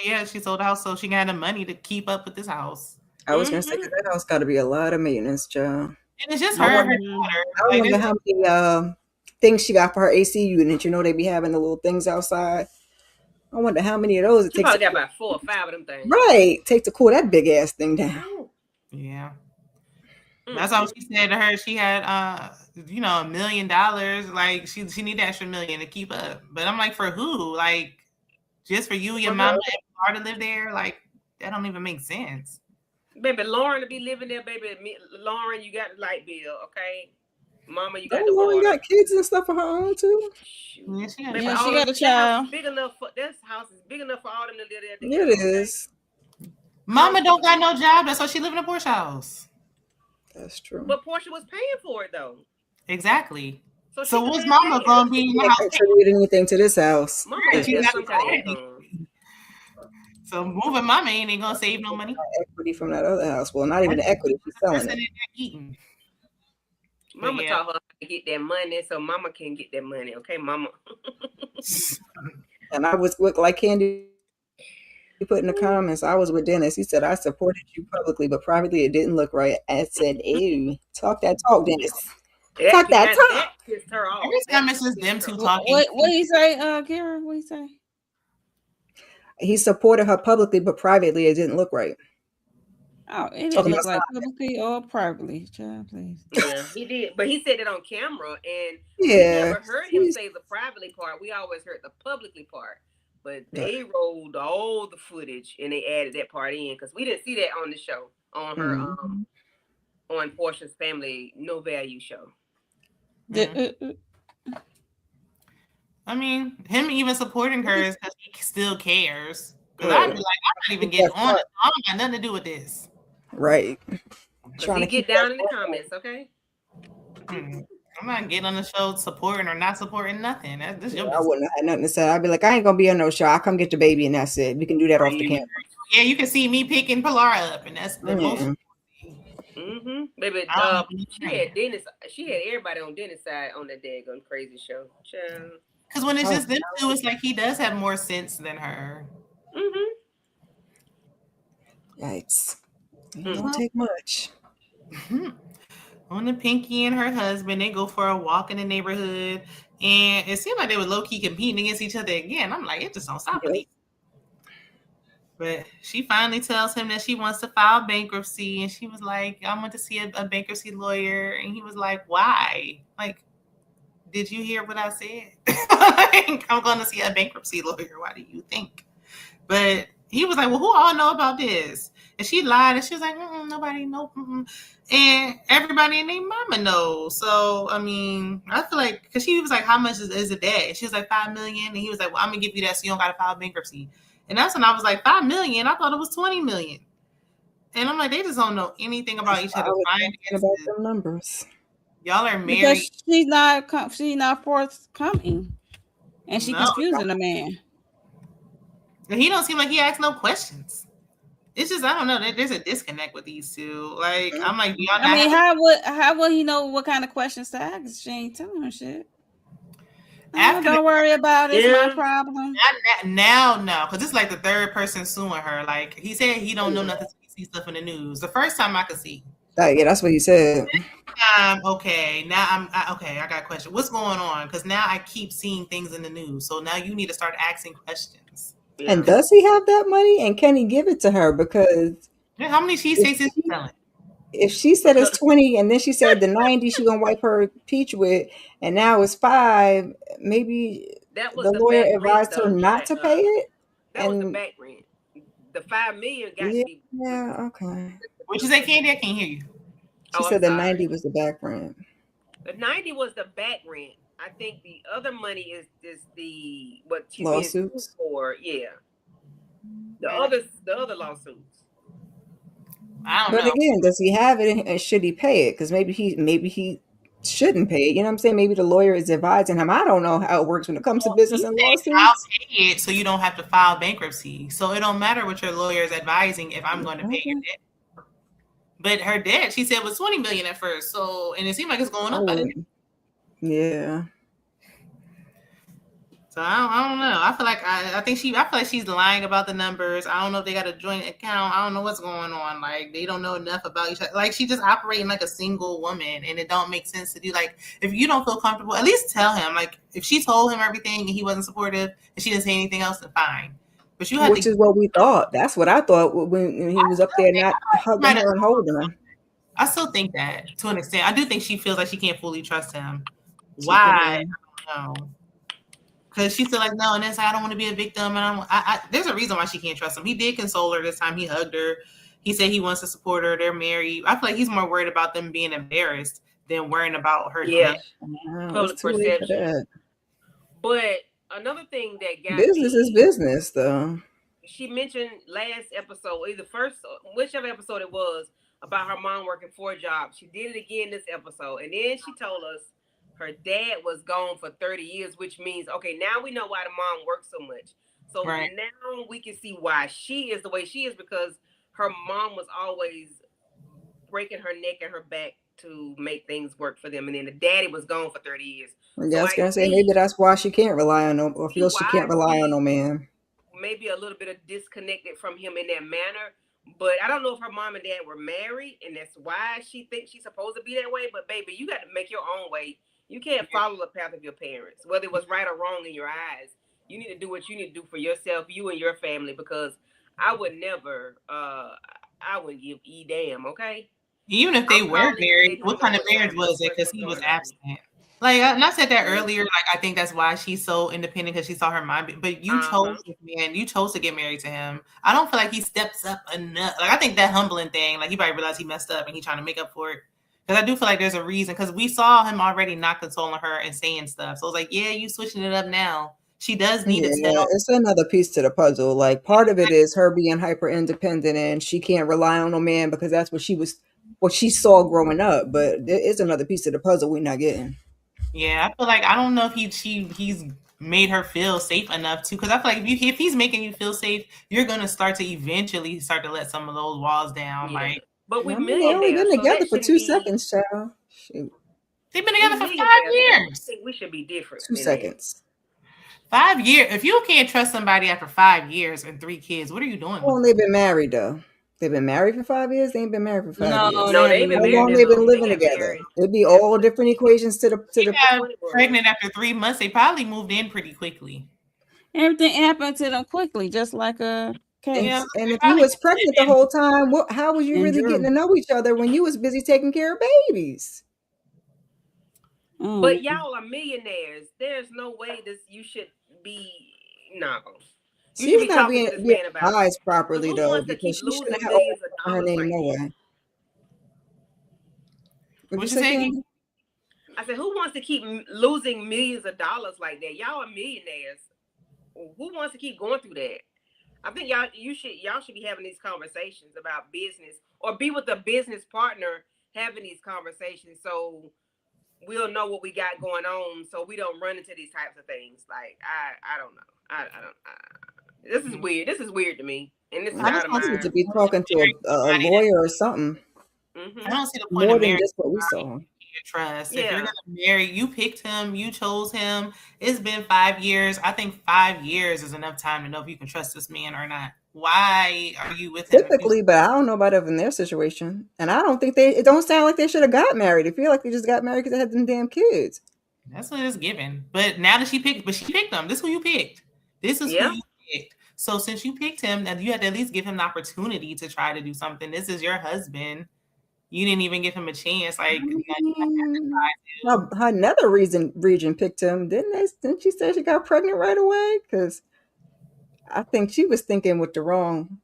Yeah, she sold the house so she can have the money to keep up with this house. I was gonna say that house got to be a lot of maintenance, child. And it's just her and her daughter. I wonder how many things she got for her AC unit. You know they be having the little things outside. I wonder how many of those it takes. Probably got about 4 or 5 of them things. Right, take to cool that big ass thing down. Yeah, that's all she said to her. She had, $1 million. Like she need that extra $1 million to keep up. But I'm like, for who? Like, just for you, your mama, and her to live there? Like, that don't even make sense. Baby, Lauren to be living there, baby. Lauren, you got the light bill, okay? Mama, you got the water. Got kids and stuff for her own too. Yeah, she got a child. Big enough for this house is big enough for all them to live there. Yeah, it is. Mama don't got no job. That's why she live in a Portia house. That's true. But Portia was paying for it though. Exactly. So what's Mama gonna be in the house? Contribute anything to this house? Mama so moving Mama ain't gonna save no money. Equity from that other house. Well, not even the equity. She's selling it. Mama taught her to get that money, so Mama can get that money. Okay, Mama. And I was like Candy put in the comments. I was with Dennis. He said I supported you publicly, but privately it didn't look right. I said, "Ew, talk that talk, Dennis. Talk that talk." Every time it's just them two talking. What he say, Kara? What he say? He supported her publicly, but privately it didn't look right. Oh, it didn't look like publicly or privately, child, please. Yeah, he did. But he said it on camera, and we never heard him say the privately part. We always heard the publicly part. But they rolled all the footage and they added that part in because we didn't see that on the show, on her on Portia's Family No Value show. I mean, him even supporting her is because he still cares. Because I'd be like, I'm not even getting on it. I don't got nothing to do with this. Right. Trying to get down in the comments, okay? I'm not getting on the show supporting or not supporting nothing. I wouldn't have had nothing to say. I'd be like, I ain't gonna be on no show. I'll come get the baby and that's it. We can do that off the camera. Yeah, you can see me picking Pilar up, and that's the most. Baby, she had everybody on Dennis' side on that daggone crazy show. Because when it's just them two, it's like he does have more sense than her. Yikes. It don't take much. On the Pinky and her husband, they go for a walk in the neighborhood, and it seemed like they were low-key competing against each other again. I'm like, it just don't stop with these. But she finally tells him that she wants to file bankruptcy, and she was like, I want to see a bankruptcy lawyer. And he was like, why? Like, did you hear what I said? Like, I'm going to see a bankruptcy lawyer. Why do you think? But he was like, well, who all know about this? And she lied, and she was like, nobody know. And everybody and their mama knows. So, I mean, I feel like, because she was like, how much is a debt? And she was like, $5 million. And he was like, well, I'm going to give you that so you don't got to file bankruptcy. And that's when I was like, $5 million? I thought it was $20 million. And I'm like, they just don't know anything about each other's finances. About them numbers. Y'all are married. Because she's not forthcoming. And she's confusing the man. And he don't seem like he asks no questions. It's just, I don't know. There's a disconnect with these two. Like, I'm like, y'all. I mean, how would he know what kind of questions to ask? She ain't telling him shit. Don't worry about it. It's my problem. Now, no, because it's like the third person suing her. Like, he said he don't know nothing. He see stuff in the news. The first time I could see. Yeah, that's what he said. Okay, now I got a question. What's going on? Because now I keep seeing things in the news. So now you need to start asking questions. And does he have that money? And can he give it to her? Because how many cheesesteaks is he selling? If she said it's 20, and then she said the 90 she gonna wipe her peach with, and now it's 5, maybe that was the lawyer advised her not to pay it. That was the back rent. The $5 million got to be. Yeah, okay. What you say, Candy? I can't hear you. She said the 90 was the back rent. The 90 was the back rent. I think the other money is the what she's lawsuits for. Yeah, the other lawsuits. I don't know. But again, does he have it, and should he pay it? Because maybe he shouldn't pay it. You know what I'm saying? Maybe the lawyer is advising him. I don't know how it works when it comes to business and lawsuits. I'll pay it so you don't have to file bankruptcy. So it don't matter what your lawyer is advising if I'm going to pay your debt. But her debt, she said, was $20 million at first. So, and it seemed like it's going up. Yeah. So I don't know. I feel like she's lying about the numbers. I don't know if they got a joint account. I don't know what's going on. Like, they don't know enough about each other. Like, she just operating like a single woman, and it don't make sense to do. Like, if you don't feel comfortable, at least tell him. Like, if she told him everything and he wasn't supportive and she didn't say anything else, then fine. But you have Which is what we thought. That's what I thought when he was up there not hugging her and holding her. I still think that to an extent. I do think she feels like she can't fully trust him. Why? I don't know. Because she's still like, no, and then I don't want to be a victim. And there's a reason why she can't trust him. He did console her this time. He hugged her. He said he wants to support her. They're married. I feel like he's more worried about them being embarrassed than worrying about her. Yeah, public perception. But another thing that got business is business, though. She mentioned last episode, either whichever episode it was, about her mom working 4 jobs. She did it again this episode, and then she told us her dad was gone for 30 years, which means, okay, now we know why the mom works so much. So now we can see why she is the way she is, because her mom was always breaking her neck and her back to make things work for them. And then the daddy was gone for 30 years. Yeah, I was going to say, maybe that's why she can't rely on no, or feels she can't rely on no man. Maybe a little bit of disconnected from him in that manner. But I don't know if her mom and dad were married, and that's why she thinks she's supposed to be that way. But baby, you got to make your own way. You can't follow the path of your parents, whether it was right or wrong in your eyes. You need to do what you need to do for yourself, you and your family, because I would never, I wouldn't give a damn, okay? Even if they were married, what kind of marriage was it? Because he was absent. Like, and I said that earlier, like, I think that's why she's so independent, because she saw her mom. But you chose this man. You chose to get married to him. I don't feel like he steps up enough. Like, I think that humbling thing, like, he probably realized he messed up and he's trying to make up for it. Because I do feel like there's a reason, because we saw him already not consoling her and saying stuff. So I was like, yeah, you switching it up now. She does need to tell. It's another piece to the puzzle. Like, part of it is her being hyper independent and she can't rely on no man because that's what she saw growing up. But there is another piece to the puzzle we're not getting. Yeah, I feel like I don't know if he's made her feel safe enough to, because I feel like if he's making you feel safe, you're gonna start to eventually let some of those walls down. Yeah. Like, but we they only been together for 2 seconds, child. Shoot. They've been together for 5 years. I think we should be different. 2 seconds. 5 years. If you can't trust somebody after 5 years and 3 kids, what are you doing? Well, they've been married though. They've been married for 5 years. They ain't been married for 5 years. No, they've been married. How long they've been living together? It'd be all different equations to the. Pregnant after 3 months. They probably moved in pretty quickly. Everything happened to them quickly, just like a case. Yeah, and if you was pregnant the whole time, how was you really getting to know each other when you was busy taking care of babies? But y'all are millionaires. There's no way you should be no. You should She's be not talking being to this man about advised properly who though, wants to because keep she losing shouldn't have millions of her dollars name like no that. way. What'd What you you say, say? Candy? I said, who wants to keep losing millions of dollars like that? Y'all are millionaires. Who wants to keep going through that? I think y'all should be having these conversations about business, or be with a business partner having these conversations, so we'll know what we got going on, so we don't run into these types of things. Like I don't know. I don't. This is weird. This is weird to me, and this is I out just of don't She see needs to my. be talking to a lawyer or something. I don't see the point More of than marriage. just what we saw. Trust. Yeah. If you're gonna marry, you picked him, you chose him. It's been 5 years. I think 5 years is enough time to know if you can trust this man or not. Why are you with him? Typically, but I don't know about in their situation. And I don't think it don't sound like they should have got married. I feel like they just got married because they had them damn kids. That's what it's given. But now that she picked them. This is who you picked. This is who you picked. So since you picked him, then you had to at least give him the opportunity to try to do something. This is your husband. You didn't even give him a chance. Like Her another region picked him, didn't she say she got pregnant right away? Because I think she was thinking with the wrong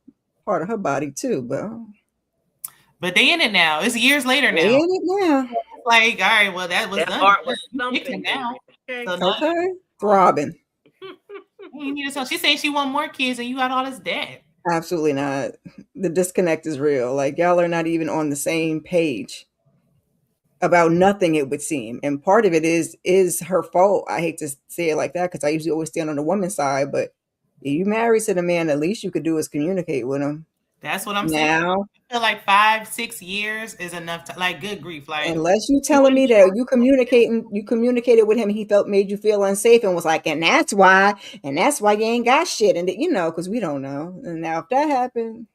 part of her body too. But they in it now. It's years later now. They in it now. Like, all right, well, that was that done. heart was You picked him thumping, now. baby. So now Okay, throbbing. you need to tell. She's saying she want more kids, and you got all this debt. Absolutely not. The disconnect is real. Like y'all are not even on the same page about nothing, it would seem. And part of it is her fault. I hate to say it like that because I usually always stand on the woman's side, but if you married to the man, the least you could do is communicate with him. That's what I'm saying. I feel like 5-6 years is enough to, like, good grief. Like, unless you telling me that you communicated with him, he made you feel unsafe and was like, and that's why you ain't got shit. And because we don't know. And now if that happened,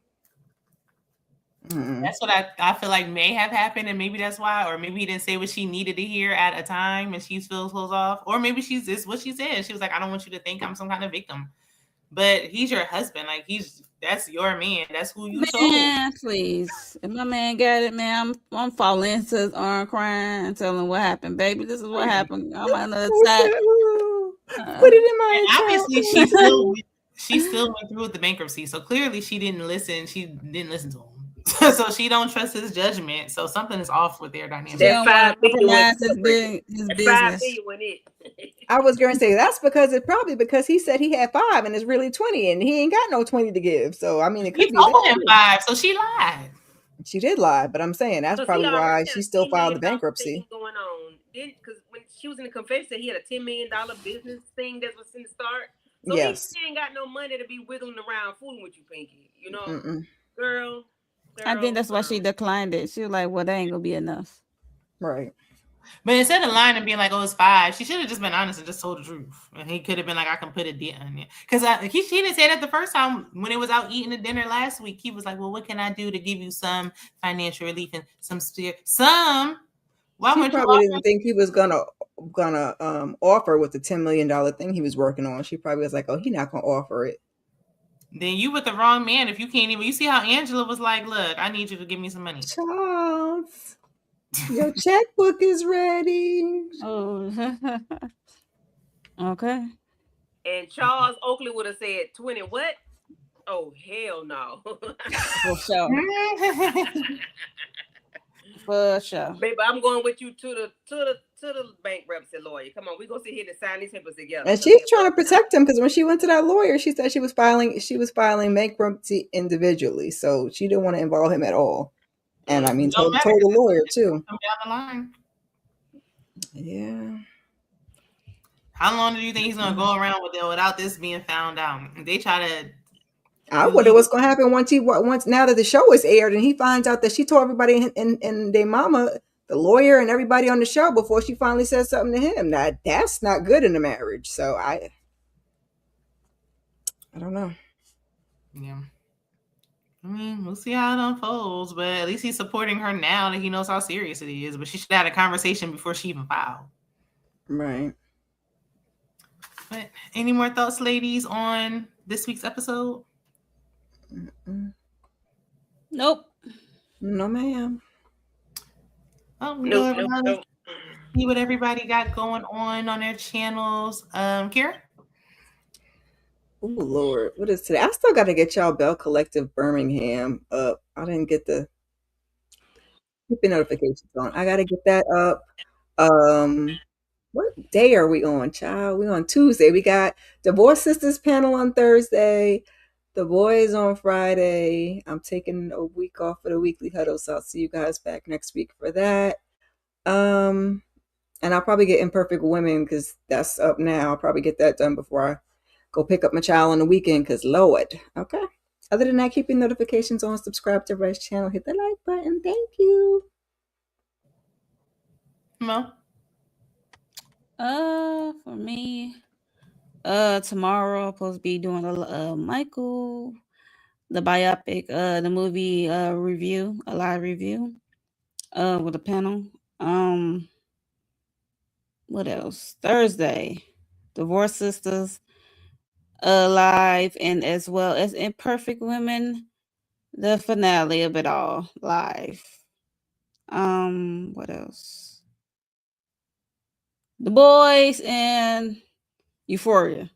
that's what I feel like may have happened, and maybe that's why, or maybe he didn't say what she needed to hear at a time, and she feels closed off, or maybe it's what she said. She was like, I don't want you to think I'm some kind of victim, but he's your husband. Like that's your man. That's who you chose. Please, if my man got it, man, I'm falling into his arm, crying, and telling him what happened, baby. This is what happened. I'm on the other side. Put it in my account. Obviously, she still went through with the bankruptcy, so clearly she didn't listen. She didn't listen to him. So she don't trust his judgment. So something is off with their dynamic. That $5 billion his business. I was going to say that's because he said he had 5 and it's really 20, and he ain't got no 20 to give. So I mean, it could be told him 5, so she lied. She did lie, but I'm saying that's probably why she still filed the bankruptcy. Going on, because when she was in the confession, he had a $10 million business thing that was in the start. So yes, he ain't got no money to be wiggling around fooling with you, Pinky. Girl. I think that's why she declined it. She was like, "Well, that ain't gonna be enough." Right. But instead of lying and being like, "Oh, it's 5," she should have just been honest and just told the truth. And he could have been like, "I can put a dent on it." Because he didn't say that the first time when it was out eating the dinner last week. He was like, "Well, what can I do to give you some financial relief and some spirit?" Why she probably didn't think he was gonna offer with the $10 million thing he was working on. She probably was like, "Oh, he's not gonna offer it." Then you with the wrong man if you can't even. You see how Angela was like, "Look, I need you to give me some money." Charles, your checkbook is ready. Oh, okay. And Charles Oakley would have said 20 what? Oh, hell no. For sure. For sure. Baby, I'm going with you to the bankruptcy lawyer. Come on, we gonna sit here and sign these papers together. And she's trying to protect him because when she went to that lawyer, she said she was filing bankruptcy individually, so she didn't want to involve him at all. And I mean, told the lawyer too. Come down the line. Yeah. How long do you think he's gonna go around with it without this being found out? They try to. I wonder what's gonna happen once now that the show is aired and he finds out that she told everybody and their mama, the lawyer, and everybody on the show before she finally says something to him. Now that's not good in a marriage. So I don't know. Yeah. I mean, we'll see how it unfolds, but at least he's supporting her now that he knows how serious it is. But she should have had a conversation before she even filed. Right. But any more thoughts, ladies, on this week's episode? Nope. No, ma'am. Oh, nope. see what everybody got going on their channels. Kira? Oh Lord, what is today? I still got to get y'all Bell Collective Birmingham up. I didn't get the keeping notifications on. I got to get that up. What day are we on, child? We on Tuesday. We got Divorce Sisters panel on Thursday. The boys on Friday. I'm taking a week off for the weekly huddle, so I'll see you guys back next week for that. And I'll probably get Imperfect Women because that's up now. I'll probably get that done before I go pick up my child on the weekend because Lord. Okay. Other than that, keep your notifications on, subscribe to Red's channel, hit the like button. Thank you. Mo? For me, tomorrow I'm supposed to be doing a Michael, the biopic, the movie review, a live review, with a panel. What else? Thursday, Divorce Sisters, live, and as well as Imperfect Women, the finale of it all live. What else? The Boys and Euphoria.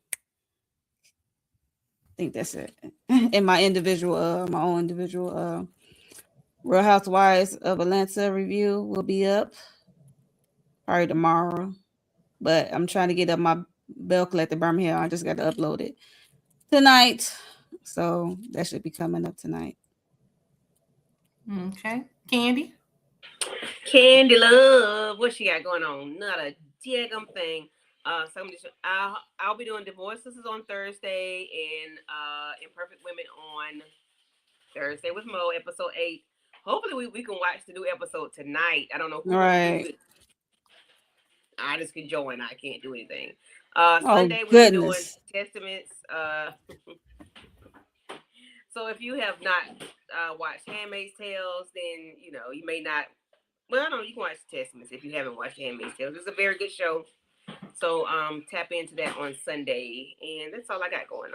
I think that's it. And my own individual Real Housewives of Atlanta review will be up probably tomorrow. But I'm trying to get up my Bell Collective Birmingham. I just got to upload it tonight. So that should be coming up tonight. Okay. Candy? Candy Love, what she got going on? Not a daggum thing. So I'll be doing Divorce Sisters on Thursday and Imperfect Women on Thursday with Mo, episode 8. Hopefully we can watch the new episode tonight. I don't know who Right. do it. I just can join. I can't do anything. Oh, Sunday we'll be doing goodness. Testaments. So if you have not watched Handmaid's Tales, then you know you may not. Well, I don't know. You can watch Testaments if you haven't watched Handmaid's Tales. It's a very good show. So tap into that on Sunday, and that's all I got going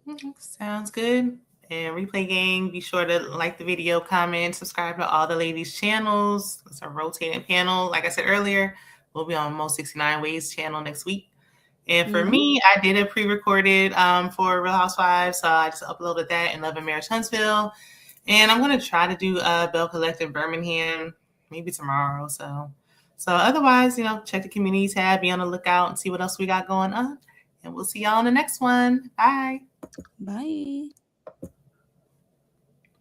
on. Sounds good. And Replay Gang, be sure to like the video, comment, subscribe to all the ladies' channels. It's a rotating panel. Like I said earlier, we'll be on Mo 69 Ways channel next week. And for me, I did a pre-recorded for Real Housewives, so I just uploaded that in Love and Marriage Huntsville. And I'm going to try to do Bell Collective Birmingham maybe tomorrow. So otherwise, check the community tab, be on the lookout, and see what else we got going on. And we'll see y'all on the next one. Bye. Bye.